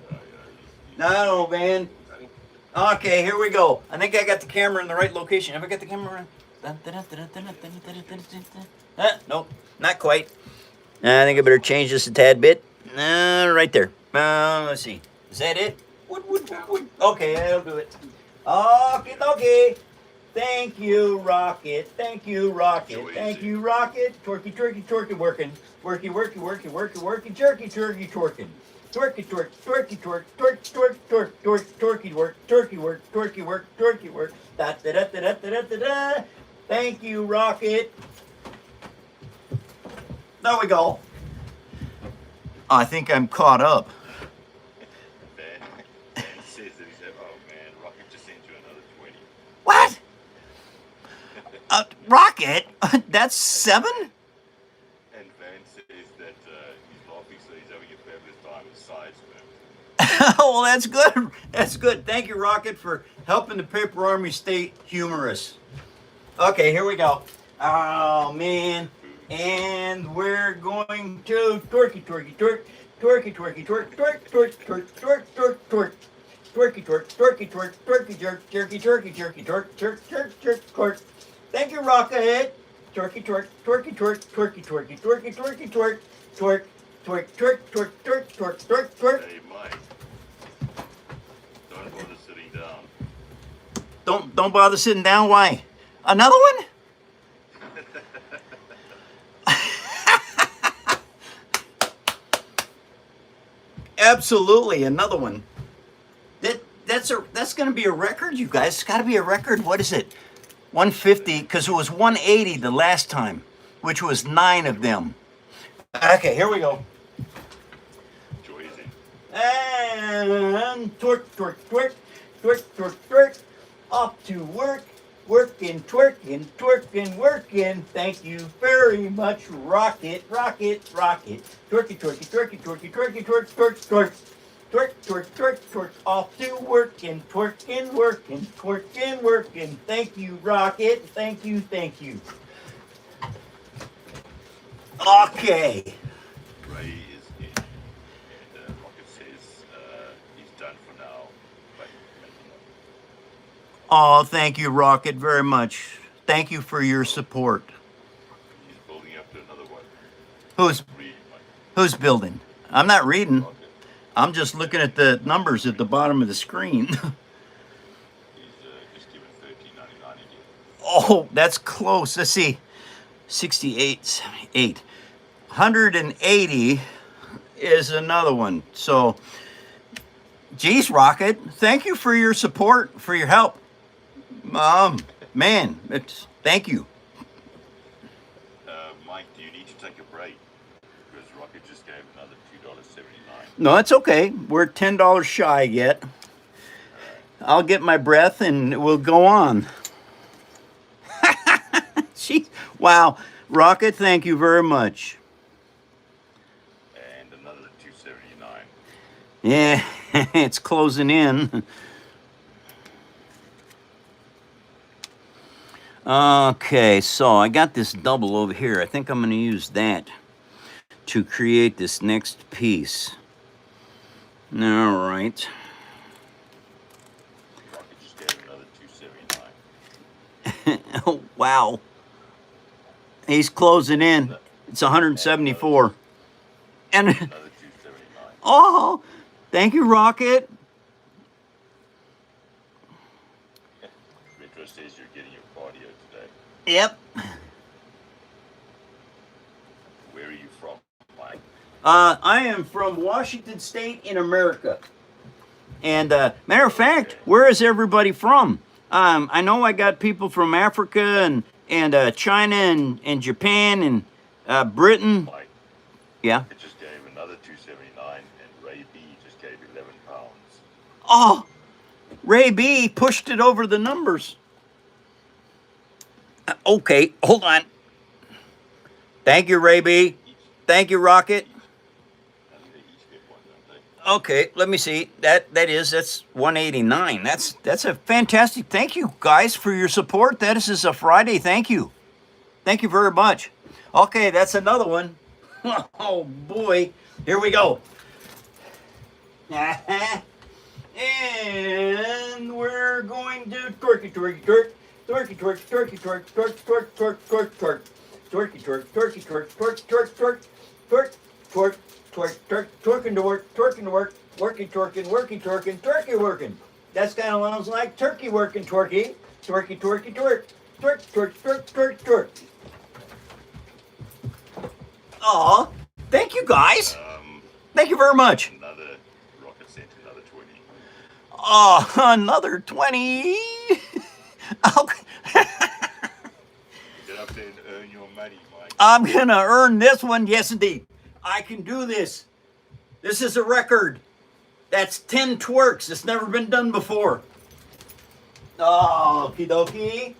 Yeah, No, Van. Okay, here we go. I think I got the camera in the right location. Have I got the camera? Nope, not quite. I think I better change this a tad bit. Right there. Let's see. Is that it? Okay, that'll do it. Okay. Thank you, Rocket. Thank you, Rocket. Thank you, Rocket. Twerky, working. Worky, jerky, twerking. Twerky, work. Da. Thank you, Rocket. There we go. I think I'm caught up. Van says that he said, oh man, Rocket just sent you another 20. What? Rocket? That's 7? And Van says that he's laughing, so he's having a fabulous time with side sperm. Well, that's good. That's good. Thank you, Rocket, for helping the Paper Army stay humorous. Okay, here we go. Oh, man. And we're going to twerk. twerky twerk, twerky twerk, twerky jerk, jerky turkey, jerky twerk, twerk. Thank you, Rockhead. Twerky twerk, twerky twerk, twerky twerky, twerky twerky twerk, twerk, twerk, twerk, twerk, twerk, twerk, twerk, twerk. Hey, Mike. Don't bother sitting down. Don't bother sitting down. Why? Another one? Absolutely, another one. That's going to be a record, you guys. It's got to be a record. What is it? 150, because it was 180 the last time, which was 9 of them. Okay, here we go. Joy is in. And twerk, twerk, twerk, twerk, twerk, twerk. Off to work, working, twerking, twerking, working. Thank you very much, Rocket, Rocket, Rocket. Twerky, twerky, twerky, twerky, twerky, twerk, twerk, twerk. Twerk, twerk, twerk, twerk, off to working, twerking, working, twerking, working. Thank you, Rocket. Thank you, thank you. Okay. Ray is in. And Rocket says he's done for now. But Oh, thank you, Rocket, very much. Thank you for your support. he's building up to another one. Who's Read, Mike. who's building? I'm not reading. Rocket. I'm just looking at the numbers at the bottom of the screen. He's just given $13.99 again. Oh, that's close. Let's see. 68, 78. 180 is another one. So, geez, Rocket, thank you for your support, for your help. Man, thank you. Mike, do you need to take a break? Because Rocket just gave another $2.79. No, it's okay. We're $10 shy yet. I'll get my breath and we'll go on. Wow. Rocket, thank you very much. And another $2.79. Yeah, it's closing in. Okay, so I got this double over here. I think I'm going to use that to create this next piece. All right. Rocket just gave another $2.79. Oh, wow. He's closing in. It's 174. And Another $2.79. oh, thank you, Rocket. Retro says you're getting your cardio today. Yep. Where are you from, Mike? I am from Washington State in America. And matter of fact, where is everybody from? I know I got people from Africa and China and Japan and Britain. Mike, Yeah. it just gave another $2.79, and Ray B just gave 11 pounds. Oh, Ray B pushed it over the numbers. Okay, hold on. Thank you, Ray B. Thank you, Rocket. And they each get one, don't they? Okay, let me see. That's 189. That's a fantastic. Thank you guys for your support. This is a Friday. Thank you. Thank you very much. Okay, that's another one. Oh boy. Here we go. And we're going to twerky twerky twerk. Twerky twerk, twerky twerk, twerk, twerk, twerk, twerk, twerk. Twerky twerk, twerky twerk, twerk, twerk, twerk, twerk, twerk, twerk, twerk, twerking to work, working twerking, working twerking, turkey working. That's kind of sounds like turkey working, twerky, twerky, twerky, twerk, twerk, twerk, twerk, twerk, twerk. Aw, thank you guys. Thank you very much. Another Rocket sent another 20. Oh, another 20. Okay. Get up there and earn your money, Mike. I'm going to earn this one. Yes, indeed. I can do this. This is a record. That's 10 twerks. It's never been done before. Oh, okie dokie.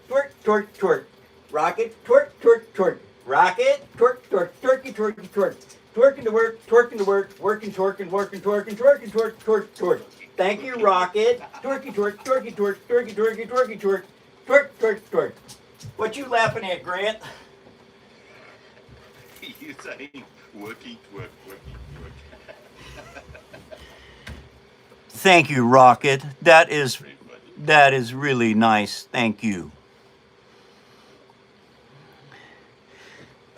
Twerk, twerk, twerk. Rocket, twerk, twerk, twerk. Rocket, twerk, twerk, twerky, twerky, twerk. Twerking to work, working, twerking, working, twerking, twerking, twerk, twerk, twerk. Thank you, Rocket. Twerky, twerk, twerky, twerk, twerky, twerky, twerky, twerk. Twerk, twerk, twerk. What you laughing at, Grant? You're saying working, twerk, working, twerk. Thank you, Rocket. That is Pretty funny. that is really nice. Thank you.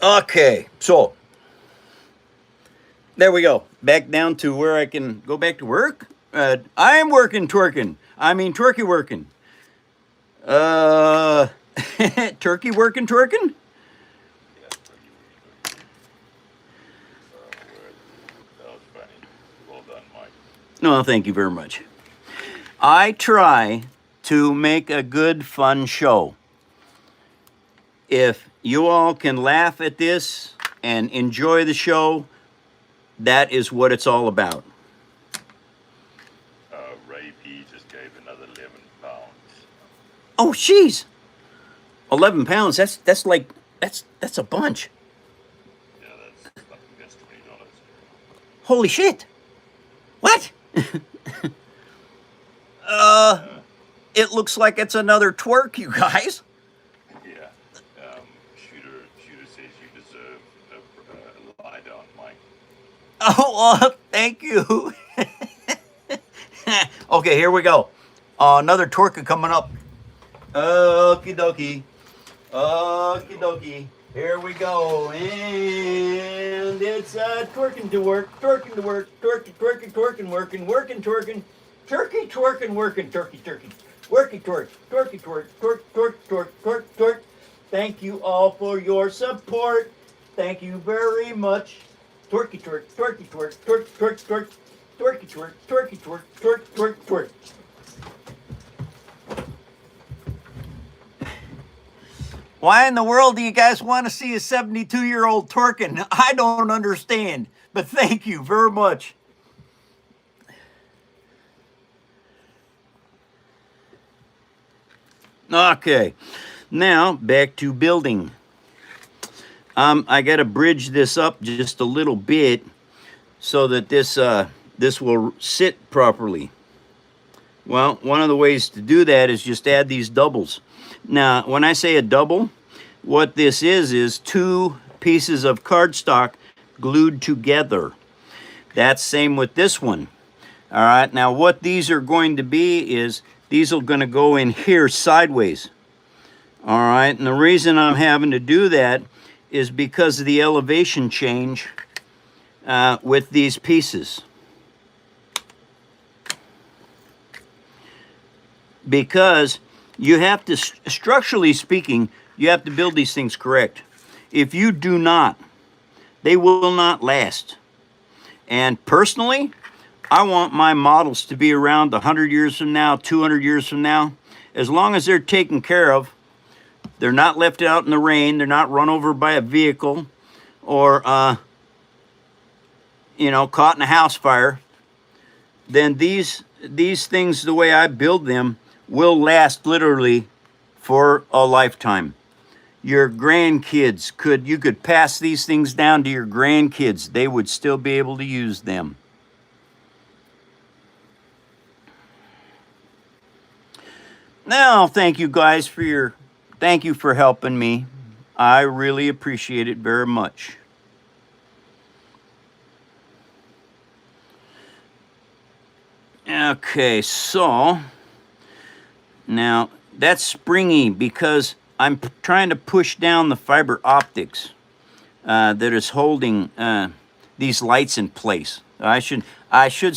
Okay, so there we go. Back down to where I can go back to work. I am working, twerking. I mean, turkey working. Uh, turkey working, twerking. Yeah, pretty. Word. That was funny. Well done, Mike. No, thank you very much. I try to make a good, fun show. If you all can laugh at this and enjoy the show, that is what it's all about. Ray P just gave another 11 pounds. Oh, jeez, 11 pounds. That's like that's a bunch. Yeah, that's $20. Holy shit! What? It looks like it's another twerk, you guys. Yeah. Shooter says you deserve a lie down, Mike. Oh, thank you. Okay, here we go. Another twerker coming up. Okie dokie. Okie dokie. Here we go. And it's twerking to work, twerking to work, twerking, twerking, twerking, working, working, twerking, turkey, twerking, working, turkey, turkey, working, twerk, twerky, twerk, twerk, twerk, twerk, twerk, twerk. Thank you all for your support. Thank you very much. Twerky, twerk, twerky, twerk, twerk, twerk, twerk, twerky, twerk, twerky, twerk, twerk, twerk, twerk. Why in the world do you guys want to see a 72-year-old twerking? I don't understand, but thank you very much. Okay, now back to building. I got to bridge this up just a little bit so that this will sit properly. Well, one of the ways to do that is just add these doubles. Now, when I say a double, what this is two pieces of cardstock glued together. That's same with this one. All right, now what these are going to be is these are going to go in here sideways. All right, and the reason I'm having to do that is because of the elevation change with these pieces. Because you have to, structurally speaking, you have to build these things correct. If you do not, they will not last. And personally, I want my models to be around 100 years from now, 200 years from now. As long as they're taken care of, they're not left out in the rain, they're not run over by a vehicle, or, caught in a house fire, then these things, the way I build them, will last literally for a lifetime. Your grandkids you could pass these things down to your grandkids. They would still be able to use them. Now, thank you guys thank you for helping me. I really appreciate it very much. Okay, so now that's springy because I'm trying to push down the fiber optics that is holding these lights in place. I should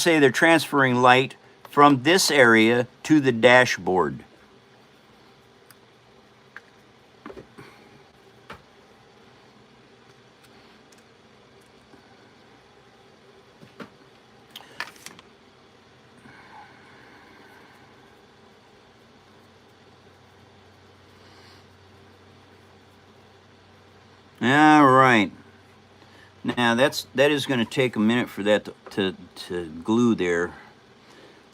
say they're transferring light from this area to the dashboard. All right. Now that is going to take a minute for that to glue there.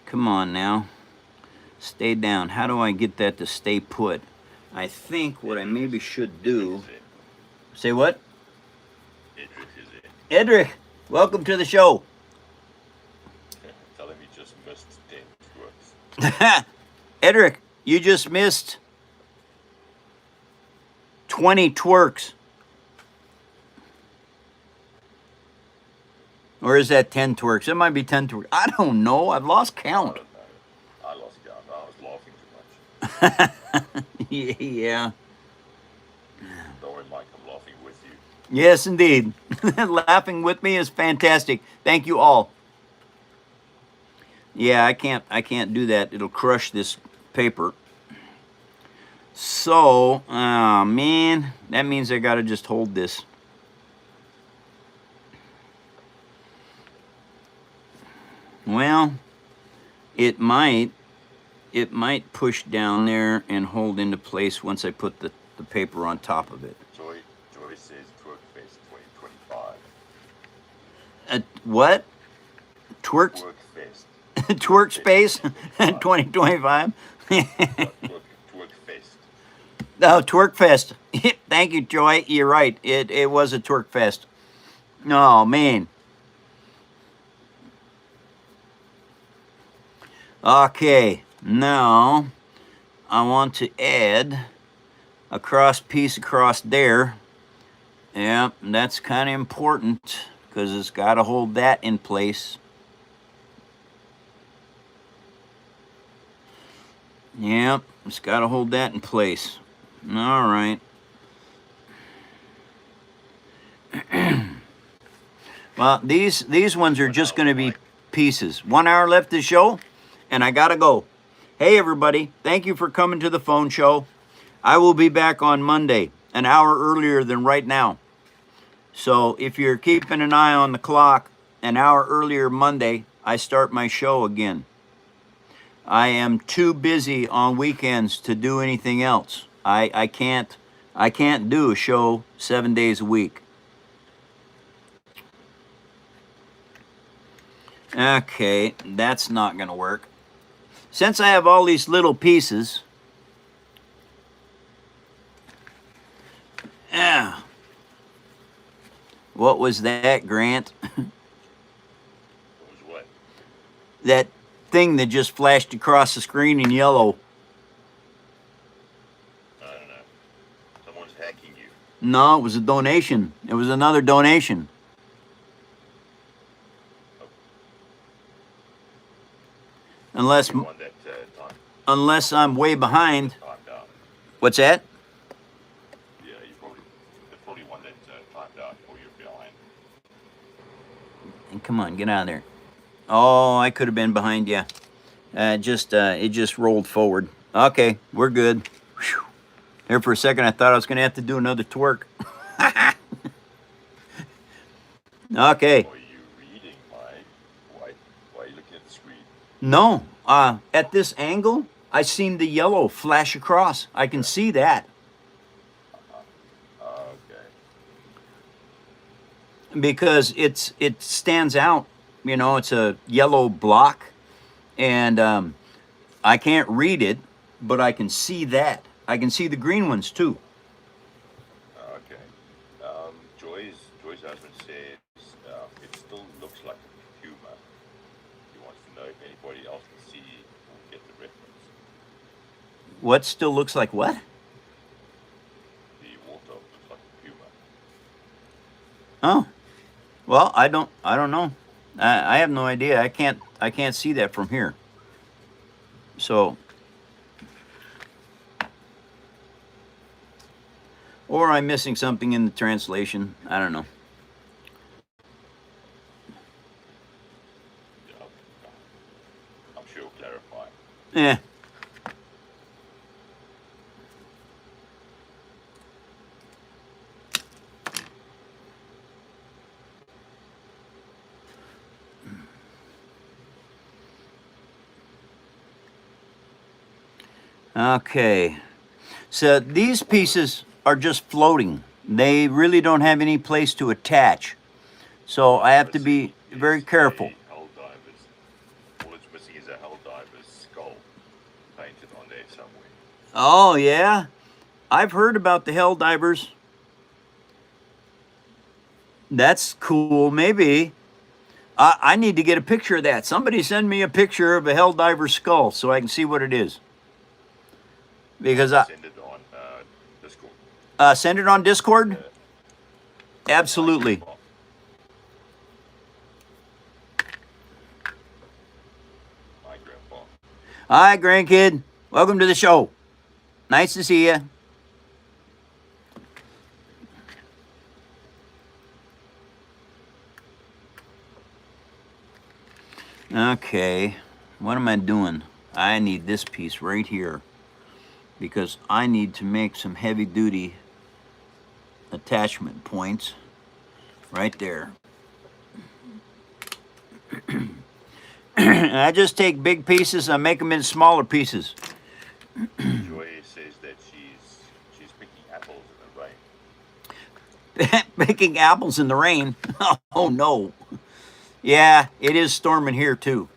Come on now. Stay down. How do I get that to stay put? I think what I maybe should do. Say what? Edric is in. Edric, welcome to the show. Tell him he just missed 10 twerks. Edric, you just missed 20 twerks. Or is that 10 twerks? It might be 10 twerks. I don't know. I've lost I count. don't know. I lost count. I was laughing too much. Yeah. Don't worry, Mike. I'm laughing with you. Yes, indeed. Laughing with me is fantastic. Thank you all. Yeah, I can't do that. It'll crush this paper. So, oh man, that means I gotta just hold this. Well, it might push down there and hold into place once I put the paper on top of it. Joy says Twerkfest 2025. What? Twerk Twerkfest. twerk space 2025. Twerkfest. Oh, twerk fest. Thank you, Joy. You're right. It was a twerk fest. Oh man. Okay, now I want to add a cross piece across there. Yeah, that's kind of important because it's got to hold that in place. Yep, it's got to hold that in place. All right. Well, these ones are just going to be pieces. 1 hour left of the show, and I got to go. Hey, everybody. Thank you for coming to the phone show. I will be back on Monday, an hour earlier than right now. So if you're keeping an eye on the clock, an hour earlier Monday, I start my show again. I am too busy on weekends to do anything else. I can't do a show 7 days a week. Okay, that's not gonna work. Since I have all these little pieces, what was that, Grant? What was what? That thing that just flashed across the screen in yellow. I don't know. Someone's hacking you. No, it was a donation. It was another donation. Unless You won that time. unless I'm way behind. Timed out. What's that? Yeah, you probably one that timed out or you're behind. Come on, get out of there. Oh, I could have been behind you. It just rolled forward. Okay, we're good. Whew. There for a second, I thought I was going to have to do another twerk. Okay. Are you reading, Mike? Why are you looking at the screen? No, at this angle, I seen the yellow flash across. I can see that. Okay. Because it stands out. You know, it's a yellow block, and I can't read it, but I can see that. I can see the green ones too. Okay. Joy's husband says it still looks like a puma. He wants to know if anybody else can see or get the reference. What still looks like what? The warthog looks like a puma. Oh, well, I don't know. I have no idea. I can't see that from here. So, or I'm missing something in the translation. I don't know. Yeah, I'm sure it'll clarify. Eh. Okay. So these pieces are just floating. They really don't have any place to attach. So I have to be very careful. All it's missing is a Helldiver's skull painted on there somewhere. Oh, yeah? I've heard about the hell divers. That's cool, maybe. I need to get a picture of that. Somebody send me a picture of a hell diver's skull so I can see what it is. Because Send it on Discord. send it on Discord? Absolutely. Hi, grandkid. Welcome to the show. Nice to see you. Okay, what am I doing? I need this piece right here because I need to make some heavy duty attachment points right there. I just take big pieces, I make them in smaller pieces. Joy says that she's picking apples in the rain. Picking apples in the rain. Oh no. Yeah, it is storming here too.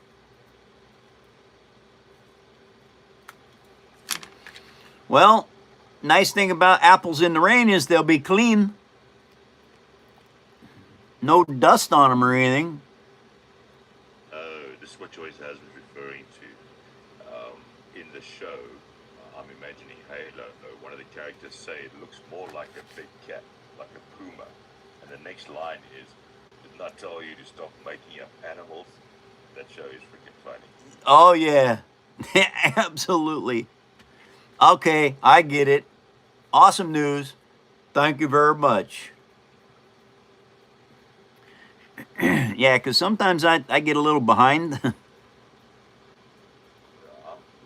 Well, nice thing about apples in the rain is they'll be clean. No dust on them or anything. Oh, this is what Joyce has was referring to. In the show, I'm imagining Halo. One of the characters say it looks more like a big cat, like a puma. And the next line is, didn't I tell you to stop making up animals? That show is freaking funny. Oh yeah, absolutely. Okay, I get it. Awesome news. Thank you very much. Yeah, because sometimes I get a little behind. I'm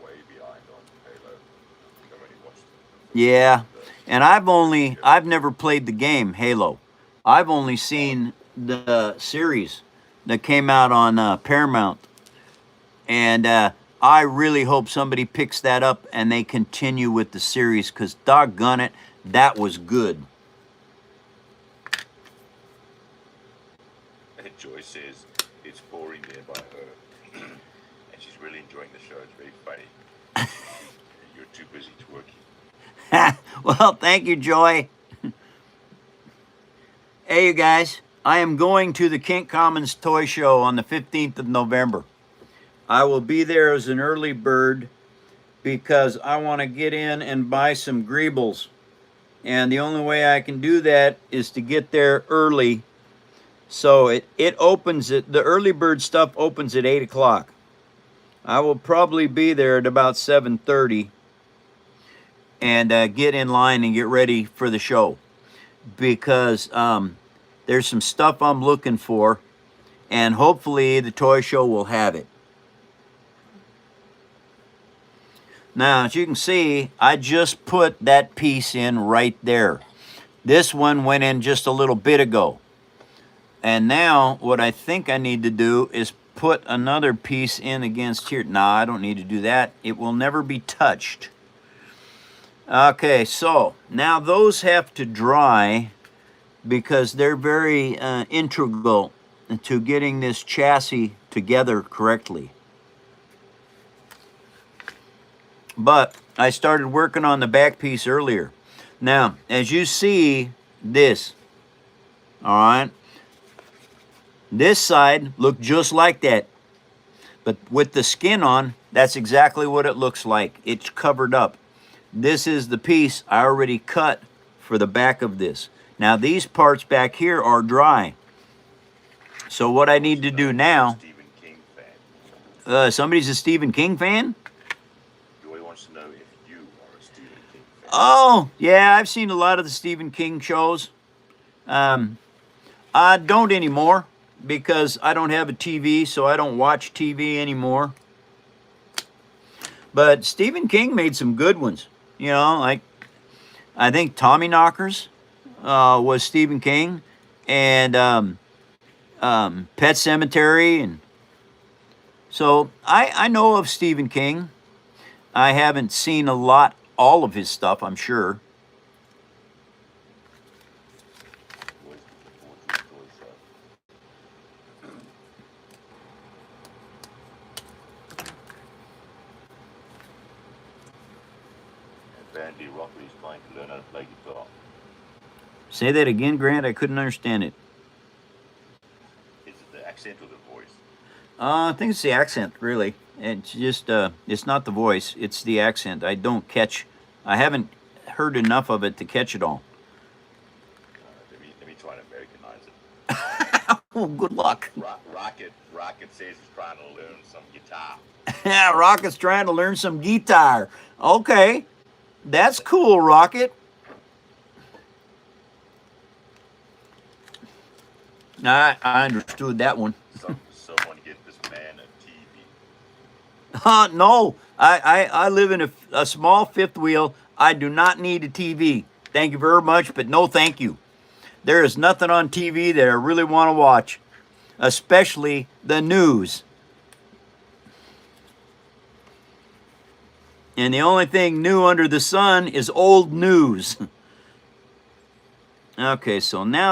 way behind on Halo. I've already watched it. Yeah, and I've never played the game Halo. I've only seen the series that came out on Paramount, and I really hope somebody picks that up and they continue with the series because doggone it, that was good. And Joy says it's boring there by her, and she's really enjoying the show. It's very funny. You're too busy twerking. Well, thank you, Joy. Hey, you guys, I am going to the Kent Commons Toy Show on the 15th of November. I will be there as an early bird because I want to get in and buy some Greebles. And the only way I can do that is to get there early. So it opens at, the early bird stuff opens at 8 o'clock. I will probably be there at about 7:30 and get in line and get ready for the show. Because there's some stuff I'm looking for, and hopefully the toy show will have it. Now, as you can see, I just put that piece in right there. This one went in just a little bit ago. And now what I think I need to do is put another piece in against here. No, I don't need to do that. It will never be touched. Okay, so now those have to dry because they're very integral to getting this chassis together correctly. But I started working on the back piece earlier. Now, as you see this, all right, this side looked just like that. But with the skin on, that's exactly what it looks like. It's covered up. This is the piece I already cut for the back of this. Now, these parts back here are dry. So what I need to do now, Stephen King fan. somebody's a Stephen King fan? Joy wants to know if you are a Stephen King fan. Oh, yeah, I've seen a lot of the Stephen King shows. I don't anymore because I don't have a TV, so I don't watch TV anymore. But Stephen King made some good ones. You know, like I think Tommy Knockers was Stephen King, and Pet Sematary, and so I know of Stephen King. I haven't seen all of his stuff, I'm sure. Bandy Rocker is trying to learn how to play guitar. Say that again, Grant. I couldn't understand it. Is it the accent or the voice? I think it's the accent, really. It's just, it's not the voice, it's the accent. I haven't heard enough of it to catch it all. Let me try and Americanize it. Oh, good luck. Rocket says he's trying to learn some guitar. Yeah, Rocket's trying to learn some guitar. Okay, that's cool, Rocket. I understood that one. Someone get this man a TV. No, I live in a small fifth wheel. I do not need a TV. Thank you very much, but no thank you. There is nothing on TV that I really want to watch, especially the news. And the only thing new under the sun is old news. Okay, so now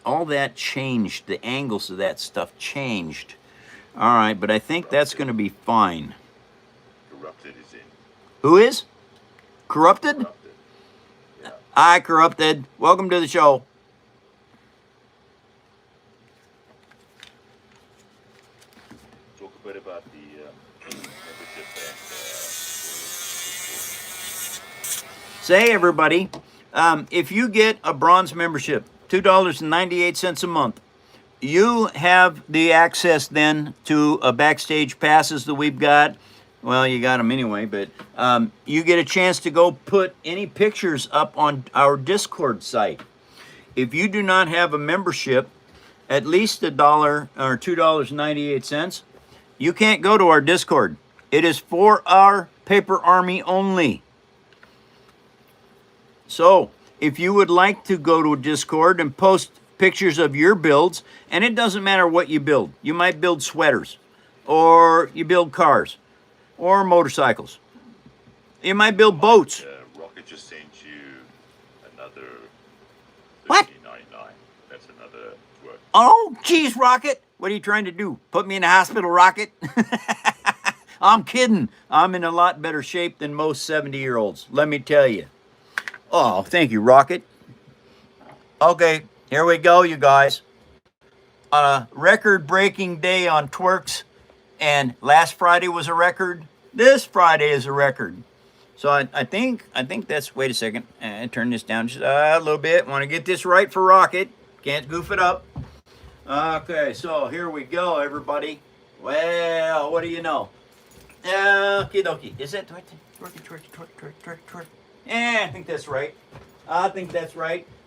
all that changed. The angles of that stuff changed. All right, but I think that's going to be fine. Corrupted is in. Who is? Corrupted? Corrupted. Yeah. Hi, Corrupted. Welcome to the show. Talk a bit about the membership and Say, everybody, if you get a bronze membership, $2.98 a month, you have the access then to backstage passes that we've got. Well, you got them anyway, but you get a chance to go put any pictures up on our Discord site. If you do not have a membership, at least $1 or $2.98, you can't go to our Discord. It is for our Paper Army only. So, if you would like to go to Discord and post pictures of your builds, and it doesn't matter what you build. You might build sweaters, or you build cars, or motorcycles. You might build boats. Rocket just sent you another What? $13.99. That's another twerk. Oh, geez, Rocket. What are you trying to do? Put me in the hospital, Rocket? I'm kidding. I'm in a lot better shape than most 70-year-olds, let me tell you. Oh, thank you, Rocket. Okay, here we go, you guys. On a record-breaking day on Twerks, and last Friday was a record. This Friday is a record. So I think that's, wait a second, turn this down just a little bit. Want to get this right for Rocket. Can't goof it up. Okay, so here we go, everybody. Well, what do you know? Okie dokie. Is that twerk? Yeah, I think that's right.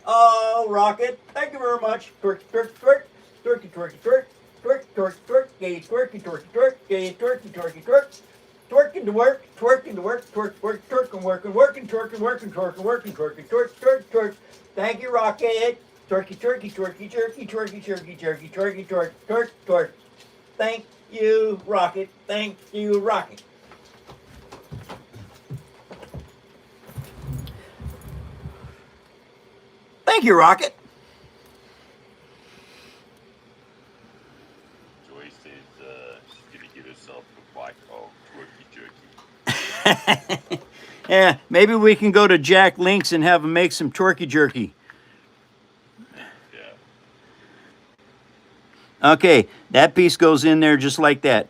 Oh, Rocket, thank you very much. Twerk. Gay twerky, gay twerky. Twerking to work, twerk, and working. Thank you, Rocket. Twerk. Thank you, Rocket. Thank you, Rocket. Joy says she's going to give herself a bite of twerky jerky. Yeah, maybe we can go to Jack Link's and have him make some twerky jerky. Yeah. Okay, that piece goes in there just like that.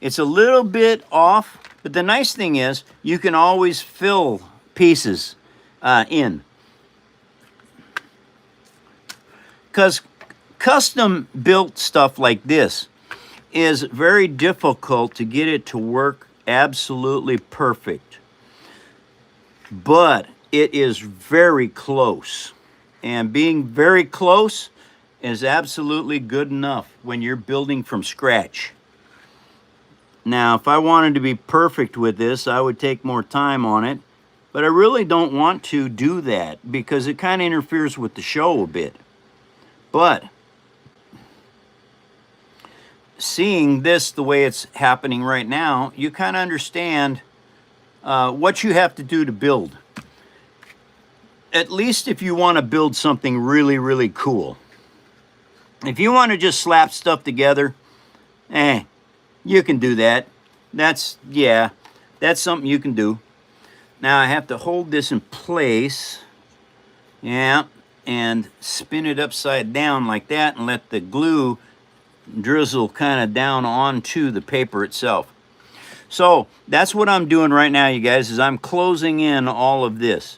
It's a little bit off, but the nice thing is you can always fill pieces in. Because custom built stuff like this is very difficult to get it to work absolutely perfect. But it is very close. And being very close is absolutely good enough when you're building from scratch. Now, if I wanted to be perfect with this, I would take more time on it. But I really don't want to do that because it kind of interferes with the show a bit. But seeing this the way it's happening right now, you kind of understand what you have to do to build. At least if you want to build something really, really cool. If you want to just slap stuff together, you can do that. That's something you can do. Now I have to hold this in place. Yeah. And spin it upside down like that and let the glue drizzle kind of down onto the paper itself. So that's what I'm doing right now, you guys, is I'm closing in all of this.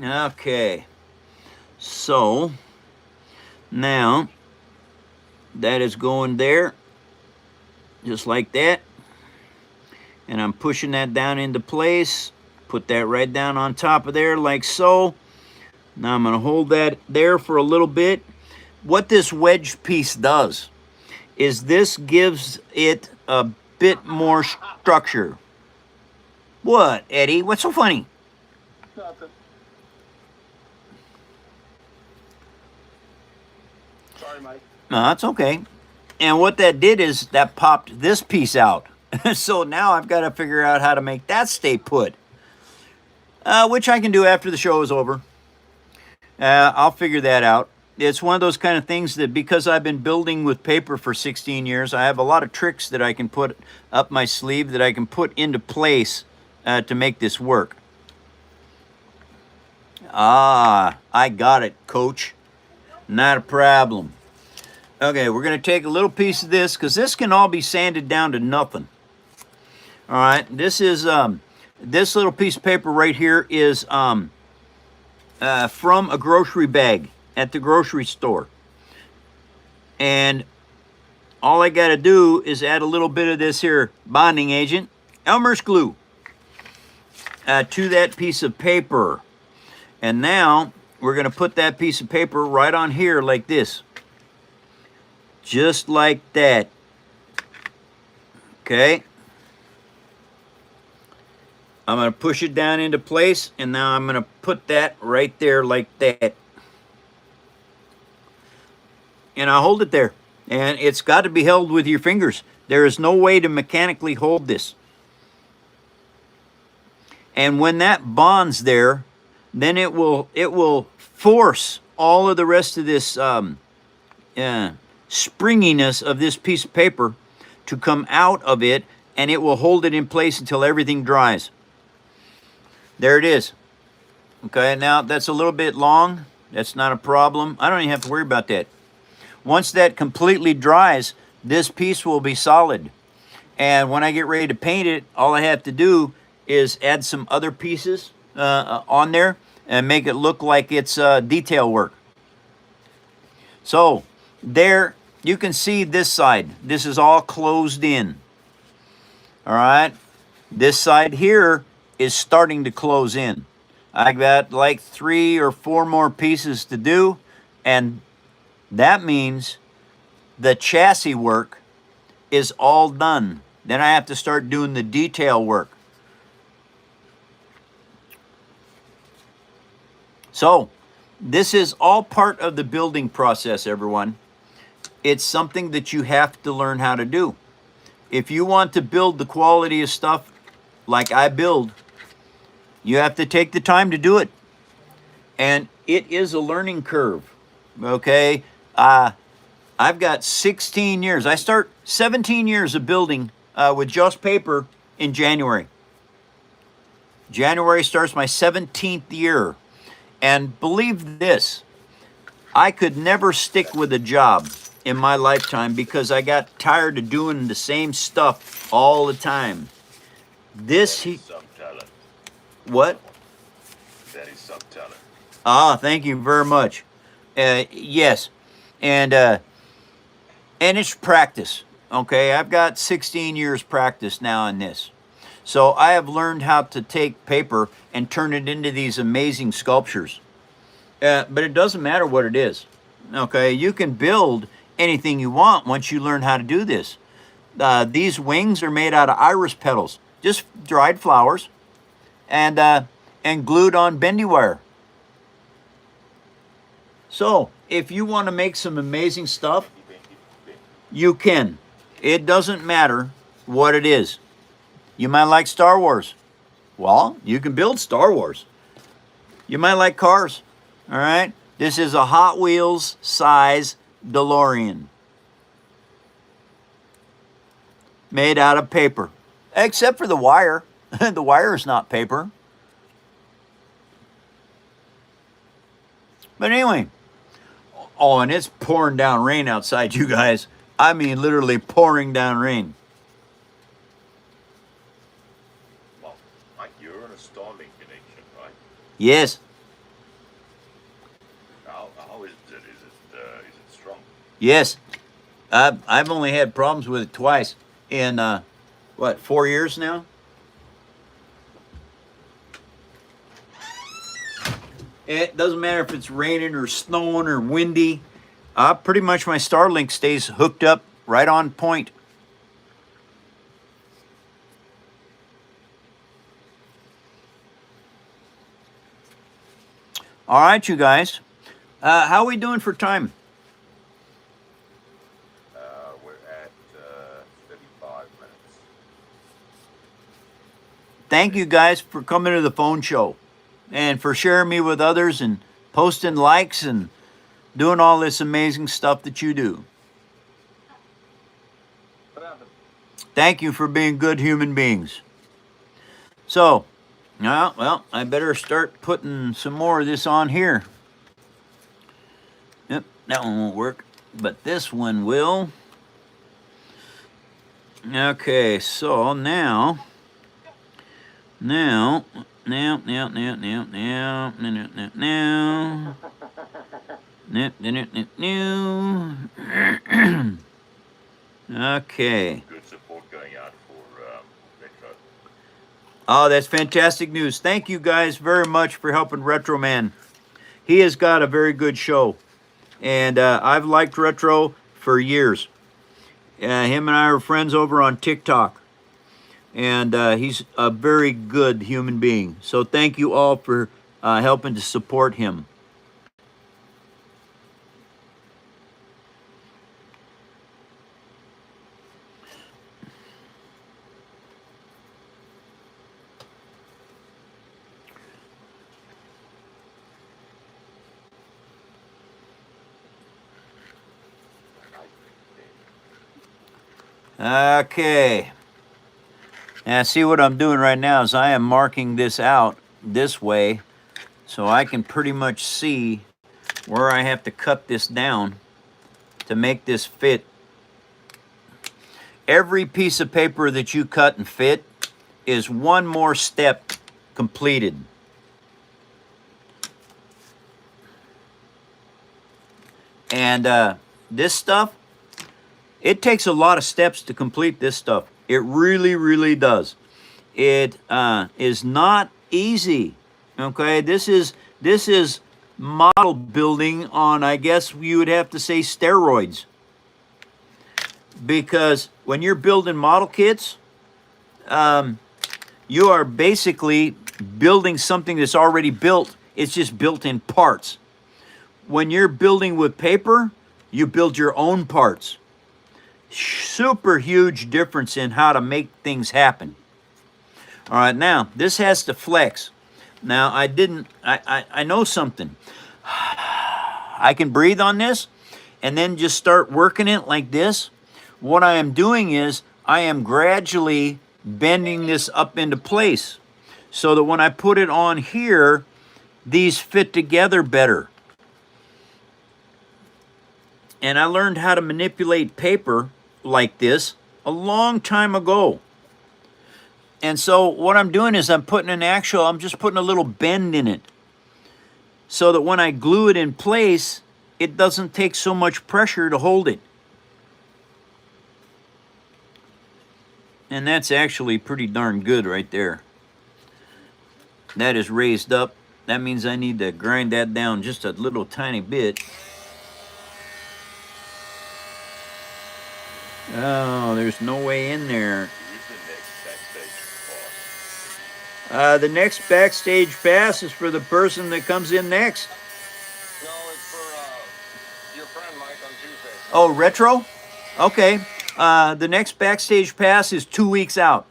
Okay. So now that is going there, just like that. And I'm pushing that down into place. Put that right down on top of there like so. Now I'm going to hold that there for a little bit. What this wedge piece does is this gives it a bit more structure. What, Eddie? What's so funny? Nothing. Sorry, Mike. No, that's okay. And what that did is that popped this piece out. So now I've got to figure out how to make that stay put, which I can do after the show is over. I'll figure that out. It's one of those kind of things that because I've been building with paper for 16 years, I have a lot of tricks that I can put up my sleeve that I can put into place to make this work. Ah, I got it, coach. Not a problem. Okay, we're going to take a little piece of this because this can all be sanded down to nothing. All right, this is this little piece of paper right here is from a grocery bag at the grocery store. And all I got to do is add a little bit of this here bonding agent, Elmer's glue, to that piece of paper. And now we're going to put that piece of paper right on here like this. Just like that. Okay. I'm going to push it down into place, and now I'm going to put that right there like that. And I'll hold it there. And it's got to be held with your fingers. There is no way to mechanically hold this. And when that bonds there, then it will force all of the rest of this springiness of this piece of paper to come out of it, and it will hold it in place until everything dries. There it is. Okay, now that's a little bit long. That's not a problem. I don't even have to worry about that. Once that completely dries, this piece will be solid. And when I get ready to paint it, all I have to do is add some other pieces on there and make it look like it's detail work. So there, you can see this side. This is all closed in. All right. This side here is starting to close in. I got like 3 or 4 more pieces to do, and that means the chassis work is all done. Then I have to start doing the detail work. So this is all part of the building process, everyone. It's something that you have to learn how to do. If you want to build the quality of stuff like I build, you have to take the time to do it. And it is a learning curve, okay? I've got 16 years. I start 17 years of building with just paper in January. January starts my 17th year. And believe this, I could never stick with a job in my lifetime because I got tired of doing the same stuff all the time. This That is some talent. what? That is some talent. Ah, thank you very much. Yes, and it's practice. Okay, I've got 16 years practice now in this. So I have learned how to take paper and turn it into these amazing sculptures. But it doesn't matter what it is. Okay, you can build anything you want once you learn how to do this. These wings are made out of iris petals, just dried flowers, and glued on bendy wire. So if you want to make some amazing stuff, you can. It doesn't matter what it is. You might like Star Wars. Well, you can build Star Wars. You might like cars. All right. This is a Hot Wheels size DeLorean. Made out of paper. Except for the wire. The wire is not paper. But anyway. Oh, and it's pouring down rain outside, you guys. I mean, literally pouring down rain. Well, Mike, you're on a Starlink connection, right? Yes. Yes. I've only had problems with it twice in, 4 years now? It doesn't matter if it's raining or snowing or windy. Pretty much my Starlink stays hooked up right on point. All right, you guys. How are we doing for time? We're at 35 minutes. Thank you guys for coming to the phone show and for sharing me with others and posting likes and doing all this amazing stuff that you do. What happened? Thank you for being good human beings. So, well, I better start putting some more of this on here. Yep, that one won't work, but this one will. Okay, so now, okay. Good support going out for Retro. Oh, that's fantastic news. Thank you guys very much for helping Retro Man. He has got a very good show. And I've liked Retro for years. Him and I are friends over on TikTok. And he's a very good human being. So thank you all for helping to support him. Okay. Now see what I'm doing right now is I am marking this out this way so I can pretty much see where I have to cut this down to make this fit. Every piece of paper that you cut and fit is one more step completed. And this stuff, it takes a lot of steps to complete this stuff. It really, really does. It is not easy. Okay, this is model building on, I guess you would have to say, steroids. Because when you're building model kits, you are basically building something that's already built. It's just built in parts. When you're building with paper, you build your own parts. Super huge difference in how to make things happen. All right, now this has to flex. Now I know something. I can breathe on this and then just start working it like this. What I am doing is I am gradually bending this up into place so that when I put it on here, these fit together better. And I learned how to manipulate paper like this a long time ago. And so what I'm doing is I'm just putting a little bend in it so that when I glue it in place, it doesn't take so much pressure to hold it. And that's actually pretty darn good right there. That is raised up. That means I need to grind that down just a little tiny bit. Oh, there's no way in there. The next backstage pass is for the person that comes in next. No, it's for your friend Mike on Tuesday. Oh, Retro? Okay. The next backstage pass is 2 weeks out.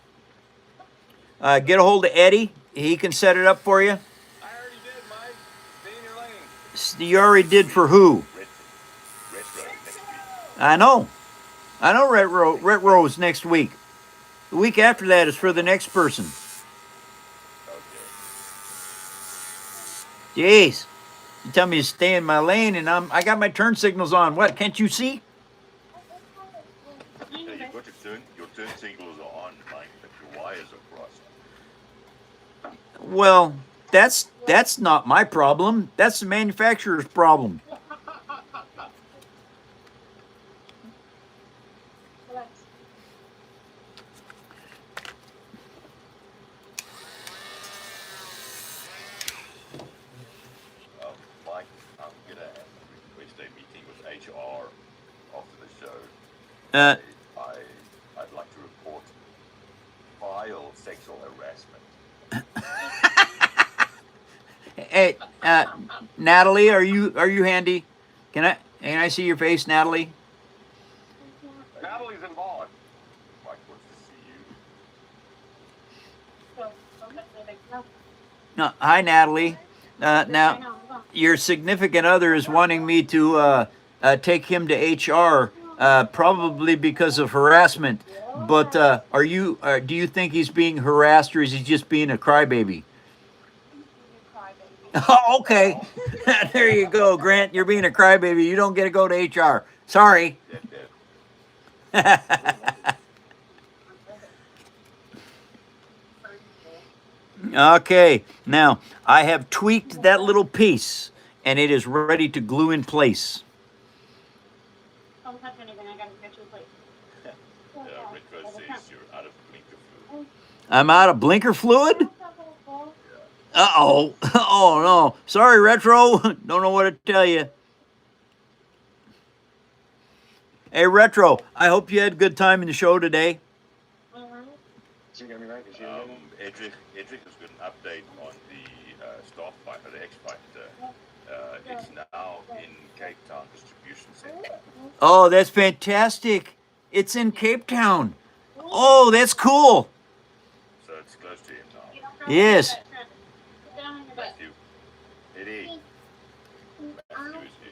Get a hold of Eddie. He can set it up for you. I already did, Mike. Stay in your lane. You already did for who? Retro next week. I know. Retro is next week. The week after that is for the next person. Okay. Jeez. You tell me to stay in my lane and I got my turn signals on. What, can't you see? Yeah, you've got your turn signals are on, Mike, but your wires are crossed. Well, that's not my problem. That's the manufacturer's problem. Uh, I'd like to report vile sexual harassment. hey, Natalie, are you handy? Can I see your face, Natalie? Natalie's involved. Mike wants to see you. No, hi, Natalie. Now, your significant other is wanting me to take him to HR, probably because of harassment. But do you think he's being harassed, or is he just being a crybaby? Oh, okay. There you go, Grant. You're being a crybaby. You don't get to go to HR. Sorry. Okay. Now, I have tweaked that little piece, and it is ready to glue in place. Retro says you're out of blinker fluid. I'm out of blinker fluid? Uh-oh. Oh, no. Sorry, Retro. Don't know what to tell you. Hey, Retro, I hope you had a good time in the show today. She gonna be right? Is she gonna be right? Edric has got an update on the staff fight, or the X Fighter. It's now in Cape Town Distribution Center. Oh, that's fantastic. It's in Cape Town. Oh, that's cool. So it's close to him now. Yes. Matthew. Eddie. Matthew is here.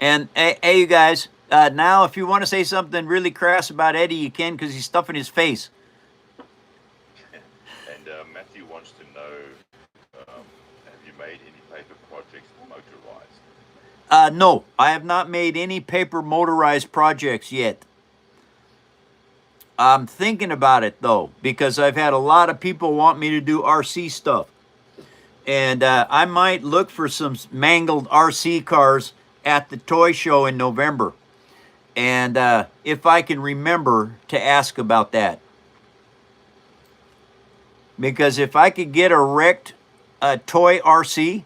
And hey, you guys, now if you want to say something really crass about Eddie, you can, because he's stuffing his face. And Matthew wants to know, have you made any paper projects motorized? No, I have not made any paper motorized projects yet. I'm thinking about it, though, because I've had a lot of people want me to do RC stuff. And I might look for some mangled RC cars at the toy show in November. And if I can remember to ask about that. Because if I could get a wrecked toy RC,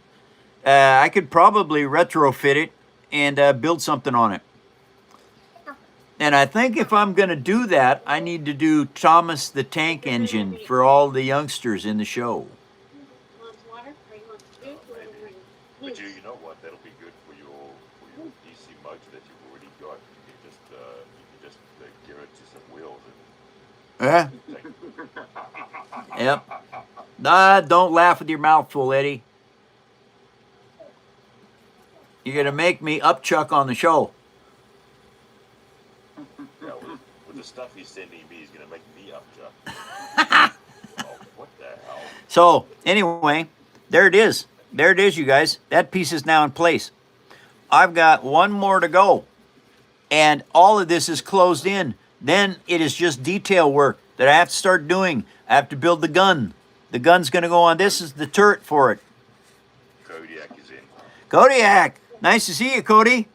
I could probably retrofit it and build something on it. And I think if I'm going to do that, I need to do Thomas the Tank Engine for all the youngsters in the show. But you know what? That'll be good for your DC motor that you've already got. You can just gear it to some wheels and Yeah. Yep. Don't laugh with your mouth full, Eddie. You're going to make me upchuck on the show. Yeah, with the stuff he's sending me, he's going to make me upchuck. Oh, what the hell? So, anyway, there it is. There it is, you guys. That piece is now in place. I've got one more to go. And all of this is closed in. Then it is just detail work that I have to start doing. I have to build the gun. The gun's going to go on. This is the turret for it. Kodiak is in. Kodiak. Nice to see you, Cody.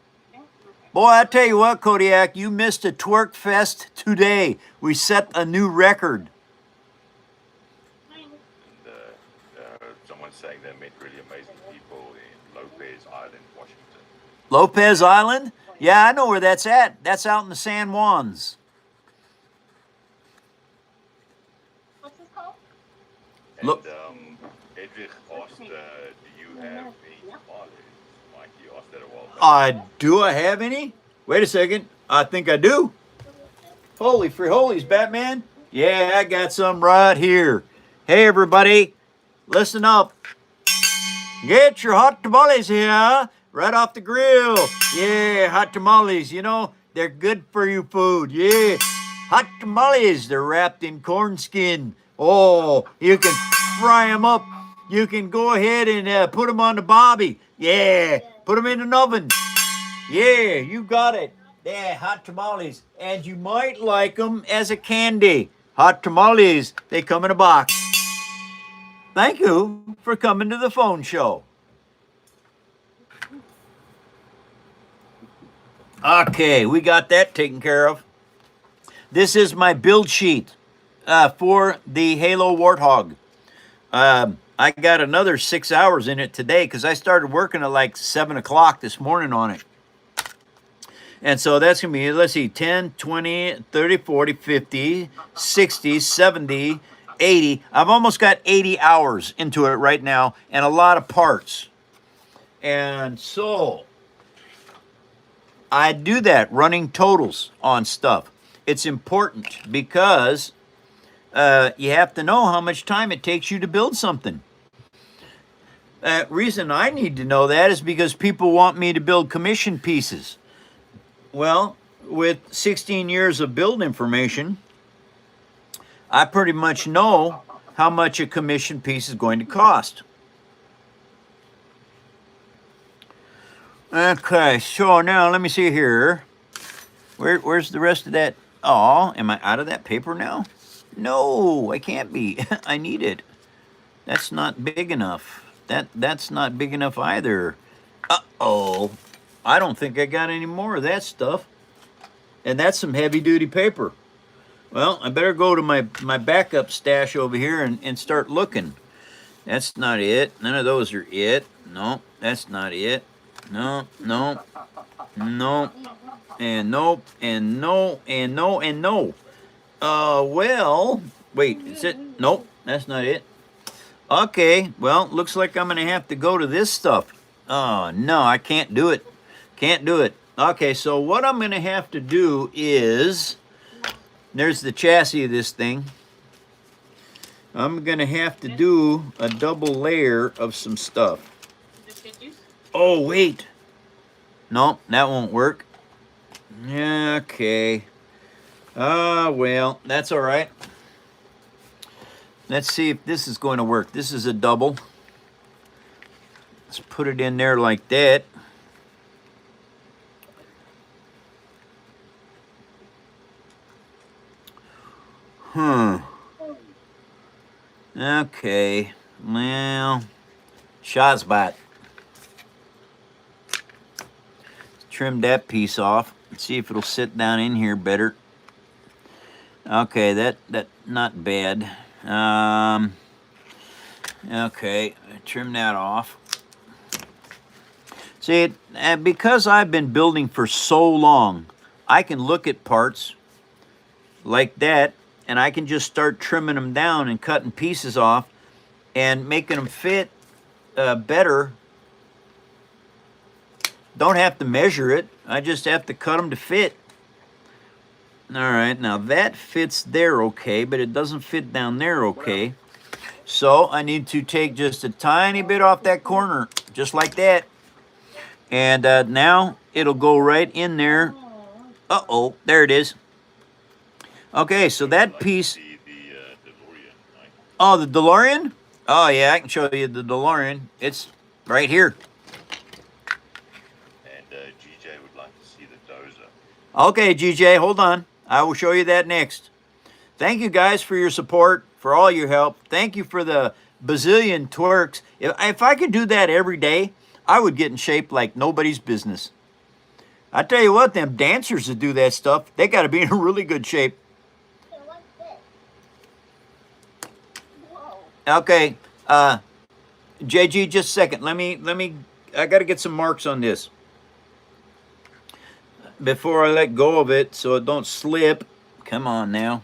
Boy, I tell you what, Kodiak, you missed a twerk fest today. We set a new record. And someone's saying they met really amazing people in Lopez Island, Washington. Lopez Island? Yeah, I know where that's at. That's out in the San Juans. What's this called? And Look. Edrich asked, do you have any tamales? Mike, you asked that a while back. Do I have any? Wait a second. I think I do. Holy free-holies, Batman. Yeah, I got some right here. Hey, everybody. Listen up. Get your hot tamales here. Right off the grill. Yeah, hot tamales. You know, they're good for you food. Yeah. Hot tamales. They're wrapped in corn skin. Oh, you can fry them up. You can go ahead and put them on the bobby. Yeah. Put them in an oven. Yeah, you got it. Yeah, hot tamales. And you might like them as a candy. Hot tamales. They come in a box. Thank you for coming to the phone show. Okay, we got that taken care of. This is my build sheet for the Halo Warthog. I got another 6 hours in it today because I started working at like 7 o'clock this morning on it. And so that's going to be, let's see, 10, 20, 30, 40, 50, 60, 70, 80. I've almost got 80 hours into it right now and a lot of parts. And so I do that, running totals on stuff. It's important because you have to know how much time it takes you to build something. Reason I need to know that is because people want me to build commission pieces. Well, with 16 years of build information, I pretty much know how much a commission piece is going to cost. Okay, so now let me see here. Where's the rest of that? Oh, am I out of that paper now? No, I can't be. I need it. That's not big enough. That's not big enough either. Uh-oh. I don't think I got any more of that stuff. And that's some heavy-duty paper. Well, I better go to my backup stash over here and start looking. That's not it. None of those are it. No, that's not it. No, no, no, and nope, and no, and no, and no. Well, wait, is it? Nope, that's not it. Okay, well, looks like I'm going to have to go to this stuff. Oh, no, I can't do it. Can't do it. Okay, so what I'm going to have to do is, there's the chassis of this thing. I'm going to have to do a double layer of some stuff. Oh, wait. No, that won't work. Okay. Well, that's all right. Let's see if this is going to work. This is a double. Let's put it in there like that. Okay. Well, Shazbot. Trim that piece off. Let's see if it'll sit down in here better. Okay, that not bad. Okay, trim that off. See, because I've been building for so long, I can look at parts like that, and I can just start trimming them down and cutting pieces off and making them fit better. Don't have to measure it. I just have to cut them to fit. All right, now that fits there okay, but it doesn't fit down there okay. So I need to take just a tiny bit off that corner, just like that. And now it'll go right in there. Uh-oh, there it is. Okay, so that piece... The DeLorean, right? Oh, the DeLorean? Oh, yeah, I can show you the DeLorean. It's right here. And GJ would like to see the dozer. Okay, GJ, hold on. I will show you that next. Thank you guys for your support, for all your help. Thank you for the bazillion twerks. If I could do that every day, I would get in shape like nobody's business. I tell you what, them dancers that do that stuff, they got to be in really good shape. Okay, JG, just a second. Let me. I got to get some marks on this before I let go of it, so it don't slip. Come on now.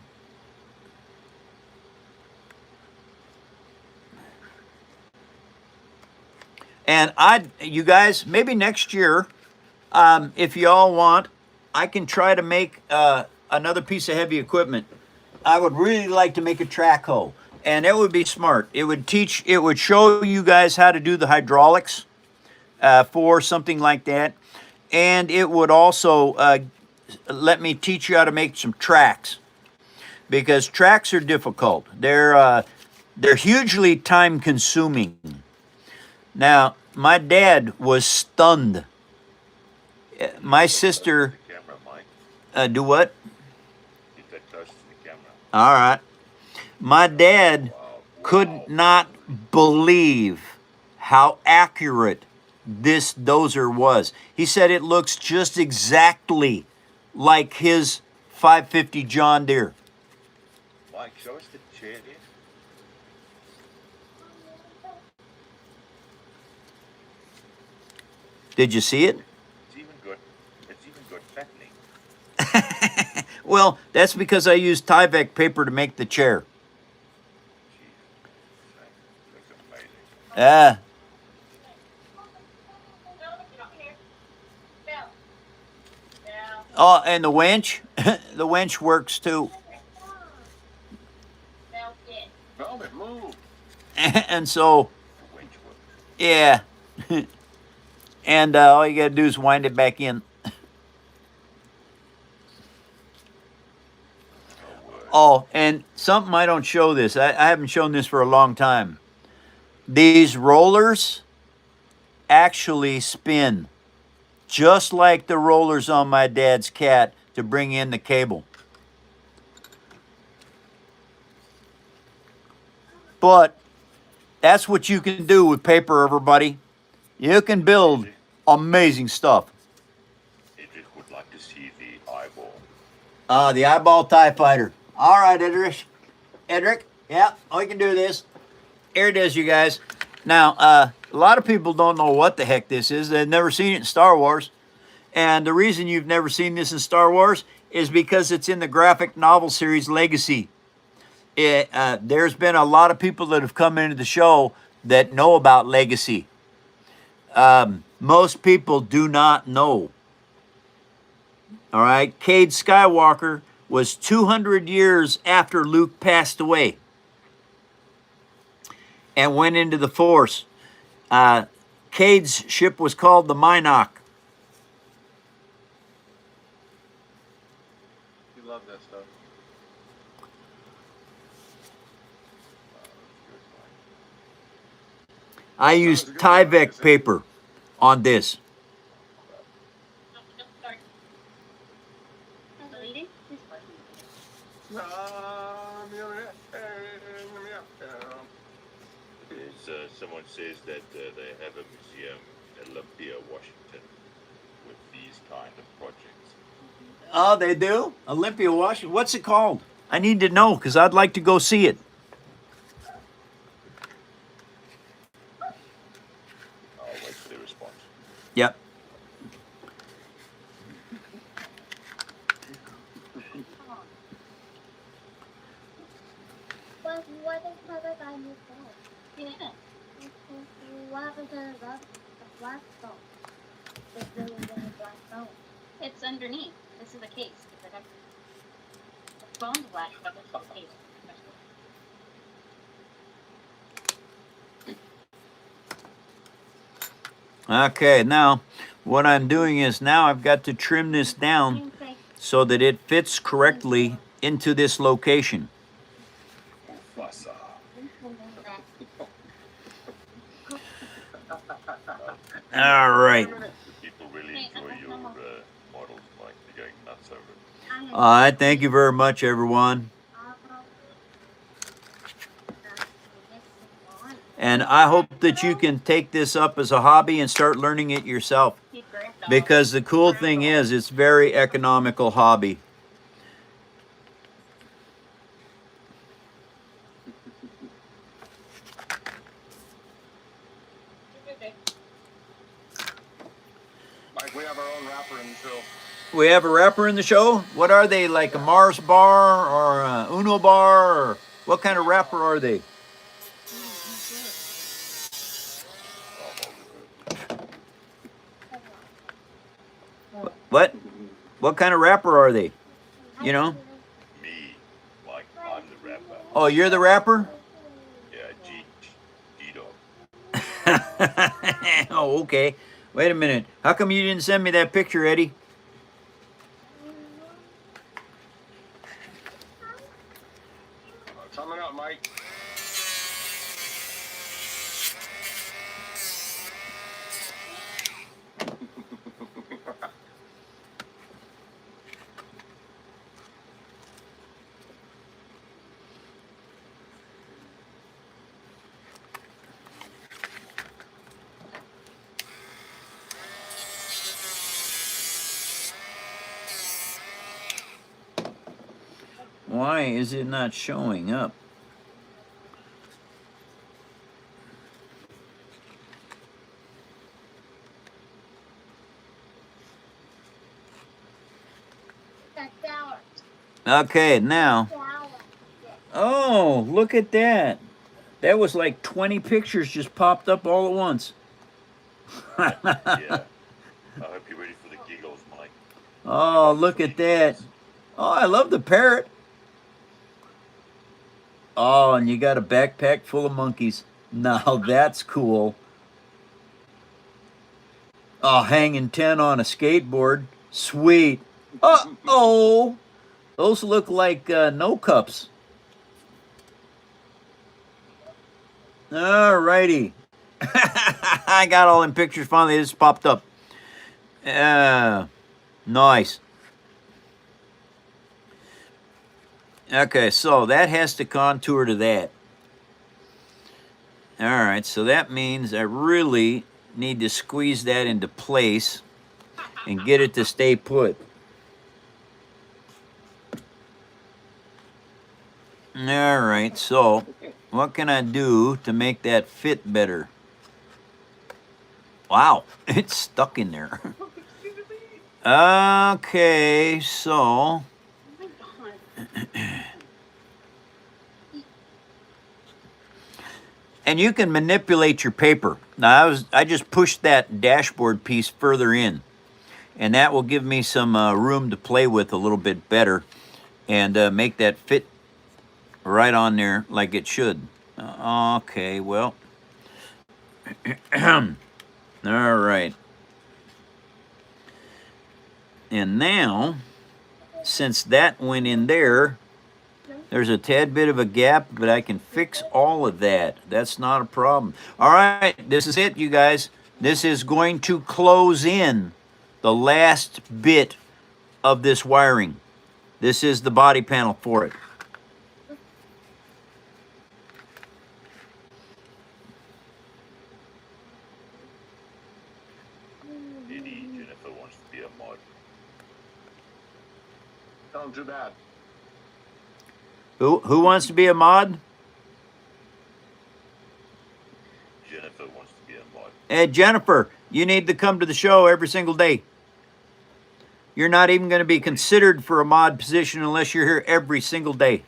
And you guys, maybe next year, if you all want, I can try to make another piece of heavy equipment. I would really like to make a track hoe, and that would be smart. It would show you guys how to do the hydraulics for something like that, and it would also let me teach you how to make some tracks, because tracks are difficult. They're hugely time consuming. Now, my dad was stunned. My sister... Camera, Mike. Do what? Get that close to the camera. All right. My dad could not believe how accurate this dozer was. He said it looks just exactly like his 550 John Deere. Mike, show us the chair here. Did you see it? It's even good. It's even good fattening. Well, that's because I used Tyvek paper to make the chair. Jeez, looks amazing. Ah, oh, and the winch, the winch works too. Velvet, move. And so, The winch works. yeah. And all you got to do is wind it back in. Oh, word. Oh, and something I don't show this. I haven't shown this for a long time. These rollers actually spin just like the rollers on my dad's cat to bring in the cable. But that's what you can do with paper, everybody. You can build amazing stuff. Edric would like to see the eyeball. The eyeball TIE fighter. All right, Edric, yeah, we can do this. Here it is, you guys. Now, a lot of people don't know what the heck this is. They've never seen it in Star Wars. And the reason you've never seen this in Star Wars is because it's in the graphic novel series Legacy. There's been a lot of people that have come into the show that know about Legacy. Most people do not know. All right, Cade Skywalker was 200 years after Luke passed away and went into the Force. Cade's ship was called the Minok. You love that stuff. I used Tyvek paper on this. Someone says that they have a museum in Olympia, Washington, with these kind of projects. Oh, they do? Olympia, Washington. What's it called? I need to know because I'd like to go see it. I'll wait for the response. Yep. What is covered by your phone? Yeah. What happened to the black phone? It's really the black phone. It's underneath. This is the case. The phone's black, but this is the case. Okay, now what I'm doing is now I've got to trim this down so that it fits correctly into this location. Mufasa. All right. People really enjoy your models, like they're going nuts over it. All right, thank you very much, everyone. And I hope that you can take this up as a hobby and start learning it yourself. Because the cool thing is, it's very economical hobby. Mike, we have our own rapper in the show. We have a rapper in the show? What are they, like a Mars bar or a Uno bar? Or what kind of rapper are they? What? What kind of rapper are they? You know? Me, like I'm the rapper. Oh, you're the rapper? Yeah, G-Dog. Oh, okay. Wait a minute. How come you didn't send me that picture, Eddie? Coming up, Mike. Why is it not showing up? flowers. Okay, now. Flowers. Oh, look at that. That was like 20 pictures just popped up all at once. Yeah. I hope you're ready for the giggles, Mike. Oh, look at that. Oh, I love the parrot. Oh, and you got a backpack full of monkeys. Now that's cool. Oh, hanging 10 on a skateboard. Sweet. Uh-oh. Those look like no cups. All righty. I got all them pictures finally. It just popped up. Nice. Okay, so that has to contour to that. All right, so that means I really need to squeeze that into place and get it to stay put. All right, so what can I do to make that fit better? Wow, it's stuck in there. Okay, so Oh my god. and you can manipulate your paper. Now I just pushed that dashboard piece further in, and that will give me some room to play with a little bit better and make that fit right on there like it should. Okay, well, all right. And now, since that went in there, there's a tad bit of a gap, but I can fix all of that. That's not a problem. All right, this is it, you guys. This is going to close in the last bit of this wiring. This is the body panel for it. Eddie, Jennifer wants to be a mod. Don't do that. Who wants to be a mod? Jennifer wants to be a mod. Hey, Jennifer, you need to come to the show every single day. You're not even going to be considered for a mod position unless you're here every single day.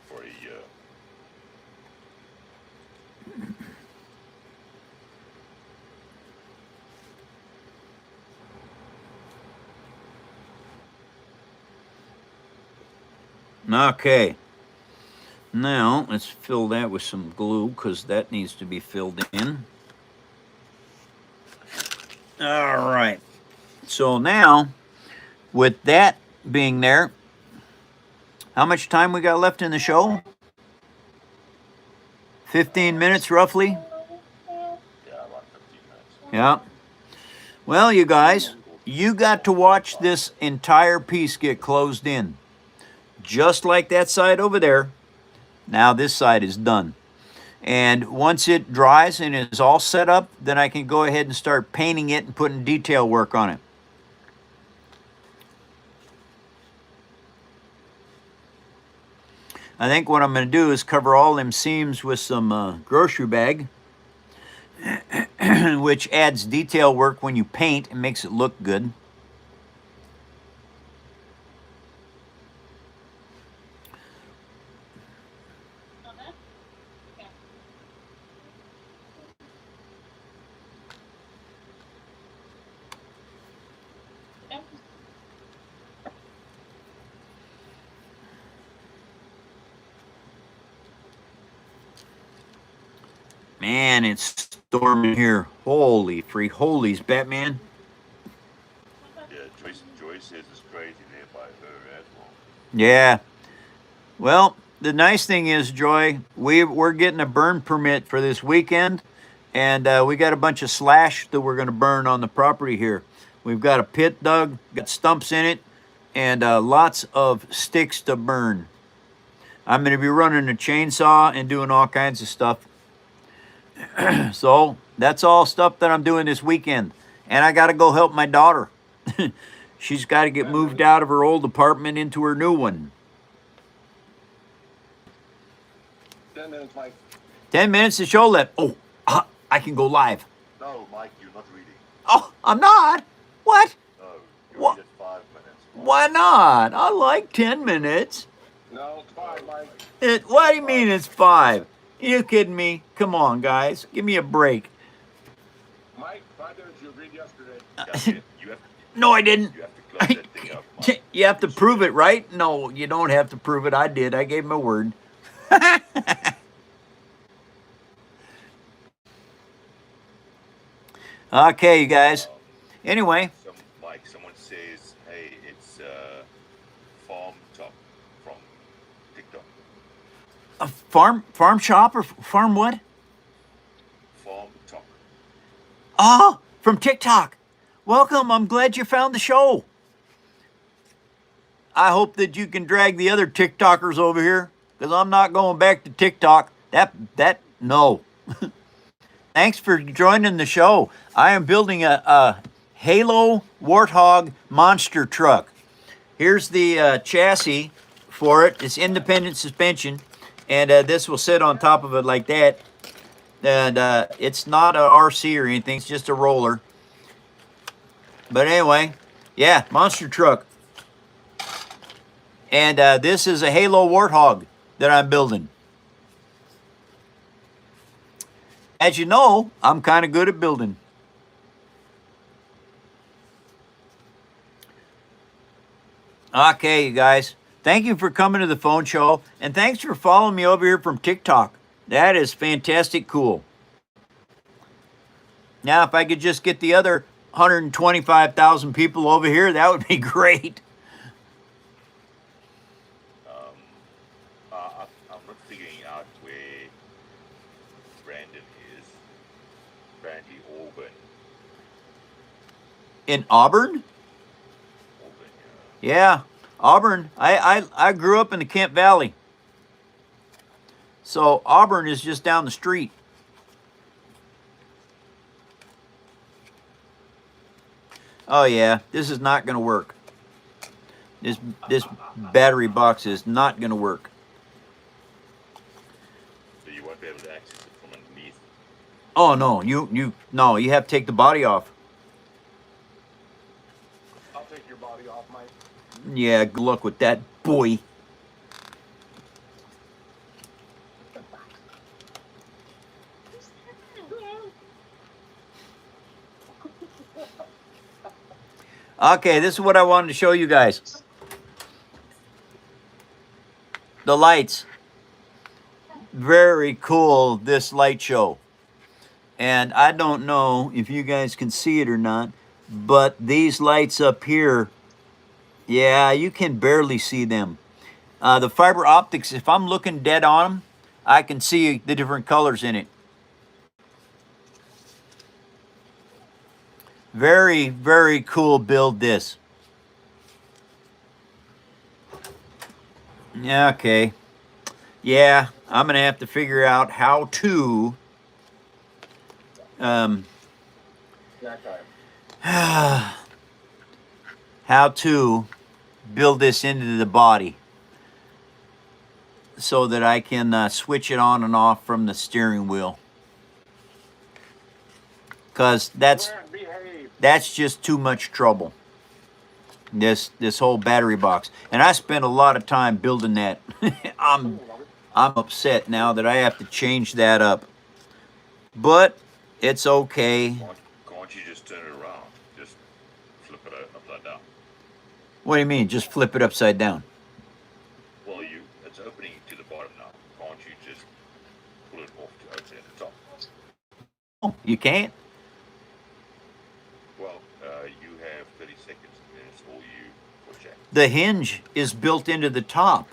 For a year. Okay. Now, let's fill that with some glue because that needs to be filled in. All right. So now, with that being there, how much time we got left in the show? 15 minutes roughly? Yeah, about 15 minutes. Yeah. Well, you guys, you got to watch this entire piece get closed in. Just like that side over there. Now this side is done. And once it dries and is all set up, then I can go ahead and start painting it and putting detail work on it. I think what I'm going to do is cover all them seams with some grocery bag, which adds detail work when you paint and makes it look good. Okay. Yeah. Okay. Man, it's storming here. Holy free holies, Batman. Yeah, Joyce says it's crazy there by her as well. Yeah. Well, the nice thing is, Joy, we're getting a burn permit for this weekend, and we got a bunch of slash that we're going to burn on the property here. We've got a pit dug, got stumps in it, and lots of sticks to burn. I'm going to be running a chainsaw and doing all kinds of stuff. So that's all stuff that I'm doing this weekend. And I got to go help my daughter. She's got to get moved out of her old apartment into her new one. 10 minutes, Mike. 10 minutes to show left. Oh, I can go live. No, Mike, you're not reading. Oh, I'm not. What? No, you What? read it 5 minutes. Why not? I like 10 minutes. No, it's 5, Mike. What do you mean it's 5? You kidding me? Come on, guys. Give me a break. Mike, 5 minutes. You agreed yesterday. Yeah, you have No, I didn't. you have to close that thing up. Mike. You have to prove it, right? No, you don't have to prove it. I did. I gave him a word. Okay, you guys. Anyway, Mike, someone says, hey, it's Farm Top from TikTok. a farm shop or farm what? Farm Top. Oh, from TikTok. Welcome. I'm glad you found the show. I hope that you can drag the other TikTokers over here, because I'm not going back to TikTok. No. Thanks for joining the show. I am building a Halo Warthog monster truck. Here's the chassis for it. It's independent suspension, and this will sit on top of it like that. And it's not a RC or anything. It's just a roller. But anyway, yeah, monster truck. And this is a Halo Warthog that I'm building. As you know, I'm kind of good at building. Okay, you guys. Thank you for coming to the phone show. And thanks for following me over here from TikTok. That is fantastic cool. Now, if I could just get the other 125,000 people over here, that would be great. I'm not figuring out where Brandon is. Brandy Auburn. In Auburn? Auburn, Yeah, Auburn. I grew up in the Kent Valley. So Auburn is just down the street. Oh yeah, this is not going to work. This battery box is not going to work. So you won't be able to access it from underneath. Oh no, no, you have to take the body off. I'll take your body off, Mike. Yeah, good luck with that, boy. Okay, this is what I wanted to show you guys. The lights. Very cool, this light show. And I don't know if you guys can see it or not, but these lights up here, yeah, you can barely see them. The fiber optics, if I'm looking dead on them, I can see the different colors in it. Very, very cool build this. Okay. Yeah, I'm going to have to figure out how to Snack time. how to build this into the body so that I can switch it on and off from the steering wheel. Because Grant, behave. that's just too much trouble. This whole battery box. And I spent a lot of time building that. I'm upset now that I have to change that up. But it's okay. Can't you just turn it around? Just flip it upside down. What do you mean? Just flip it upside down? Well, it's opening to the bottom now. Can't you just pull it off to open at the top? Oh, you can't? Well, you have 30 seconds and then it's all you for check. The hinge is built into the top.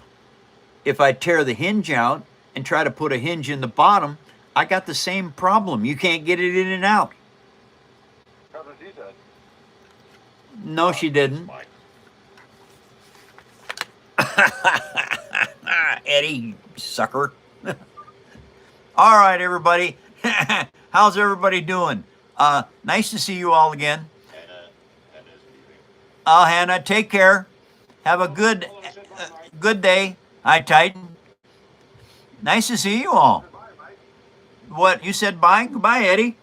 If I tear the hinge out and try to put a hinge in the bottom, I got the same problem. You can't get it in and out. That's what she said. No, she didn't. Mike, Eddie, you sucker. All right, everybody. How's everybody doing? Nice to see you all again. Hannah's leaving. Hannah, take care. Have a good day. Hi, Titan. Nice to see you all. Bye, Mike. What, you said bye? Goodbye, Eddie.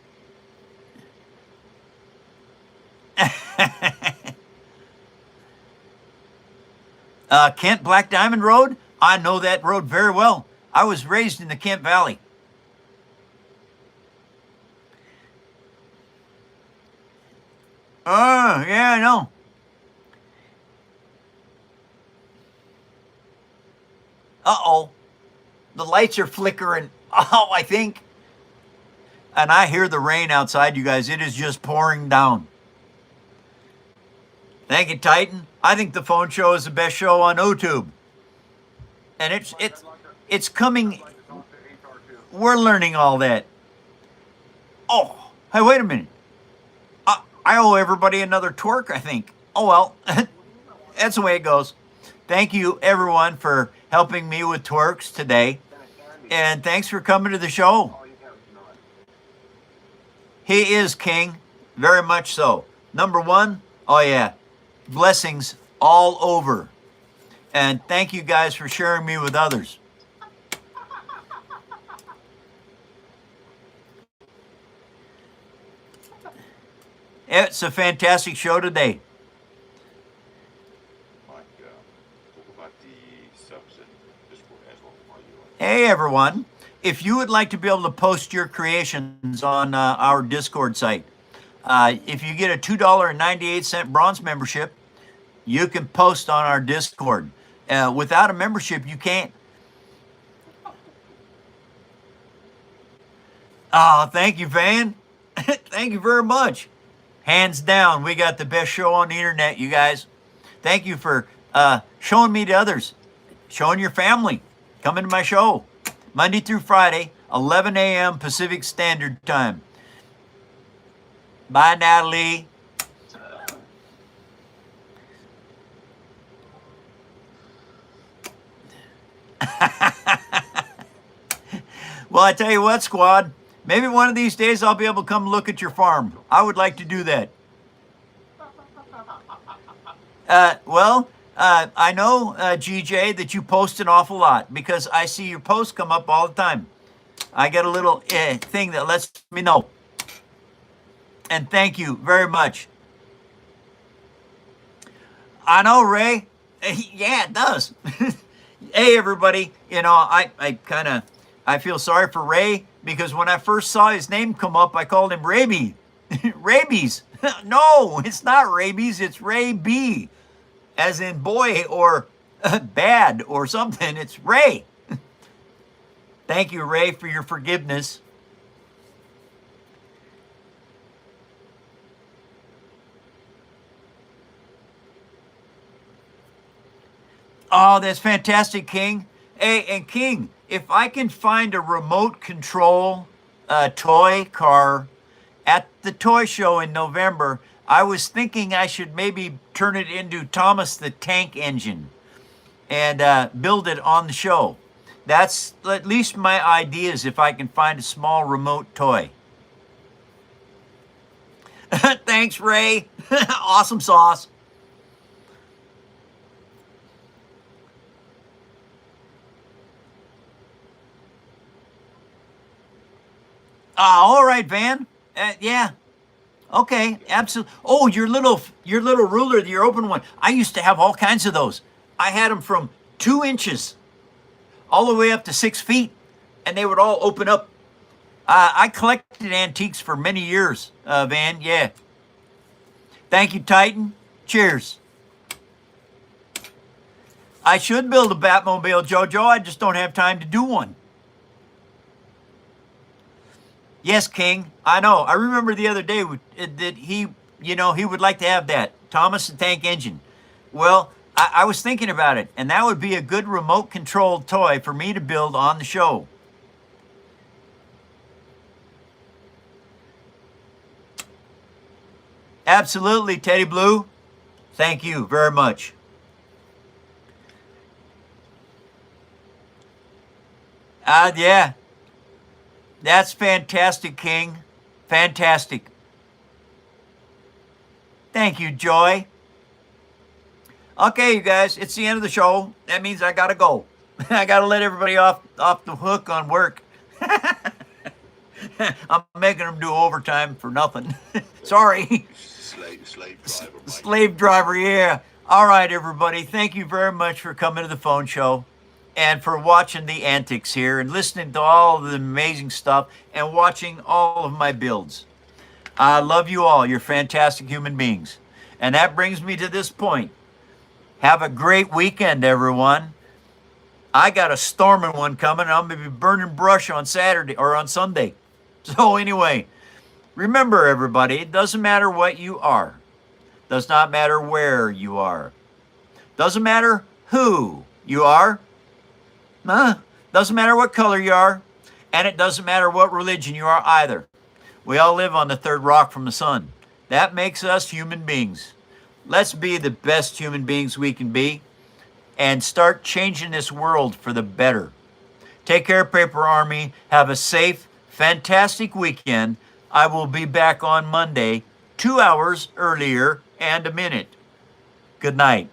Kent Black Diamond Road. I know that road very well. I was raised in the Kent Valley. Yeah, I know. Uh-oh. The lights are flickering. Oh, I think. And I hear the rain outside, you guys. It is just pouring down. Thank you, Titan. I think the phone show is the best show on YouTube. And it's coming. We're learning all that. Oh, hey, wait a minute. I owe everybody another twerk, I think. Oh, well, that's the way it goes. Thank you, everyone, for helping me with twerks today. And thanks for coming to the show. He is king, very much so. Number one, oh yeah, blessings all over. And thank you guys for sharing me with others. It's a fantastic show today. Mike, talk about the subs and Discord as well while you're on. Hey everyone, if you would like to be able to post your creations on our Discord site, if you get a $2.98 bronze membership, you can post on our Discord. Without a membership, you can't. Oh, thank you, Van. Thank you very much. Hands down, we got the best show on the internet, you guys. Thank you for showing me to others, showing your family. Come into my show, Monday through Friday, 11 a.m. Pacific Standard Time. Bye, Natalie. Well, I tell you what, squad. Maybe one of these days I'll be able to come look at your farm. I would like to do that. I know, GJ, that you post an awful lot because I see your posts come up all the time. I get a little thing that lets me know. And thank you very much. I know, Ray. Yeah, it does. Hey, everybody. You know, I feel sorry for Ray because when I first saw his name come up, I called him Raby. Rabies. No, it's not rabies. It's Ray B. As in boy or bad or something. It's Ray. Thank you, Ray, for your forgiveness. Oh, that's fantastic, King. Hey, and King, if I can find a remote control toy car at the toy show in November, I was thinking I should maybe turn it into Thomas the Tank Engine and build it on the show. That's at least my ideas if I can find a small remote toy. Thanks, Ray. Awesome sauce. All right, Van. Yeah. Okay, absolutely. Oh, your little ruler, your open one. I used to have all kinds of those. I had them from 2 inches all the way up to 6 feet, and they would all open up. I collected antiques for many years, Van. Yeah. Thank you, Titan. Cheers. I should build a Batmobile, Jojo. I just don't have time to do one. Yes, King. I know. I remember the other day that he would like to have that Thomas the Tank Engine. Well, I was thinking about it, and that would be a good remote-controlled toy for me to build on the show. Absolutely, Teddy Blue. Thank you very much. Yeah. That's fantastic, King. Fantastic. Thank you, Joy. Okay, you guys, it's the end of the show. That means I gotta go. I gotta let everybody off the hook on work. I'm making them do overtime for nothing. Sorry. Slave driver, Mike. Slave driver, yeah. All right, everybody. Thank you very much for coming to the phone show and for watching the antics here and listening to all of the amazing stuff and watching all of my builds. I love you all. You're fantastic human beings. And that brings me to this point. Have a great weekend, everyone. I got a storming one coming. I'm going to be burning brush on Saturday or on Sunday. So anyway, remember, everybody, it doesn't matter what you are. Does not matter where you are. Doesn't matter who you are. Doesn't matter what color you are. And it doesn't matter what religion you are either. We all live on the third rock from the sun. That makes us human beings. Let's be the best human beings we can be and start changing this world for the better. Take care, Paper Army. Have a safe, fantastic weekend. I will be back on Monday, 2 hours earlier and a minute. Good night.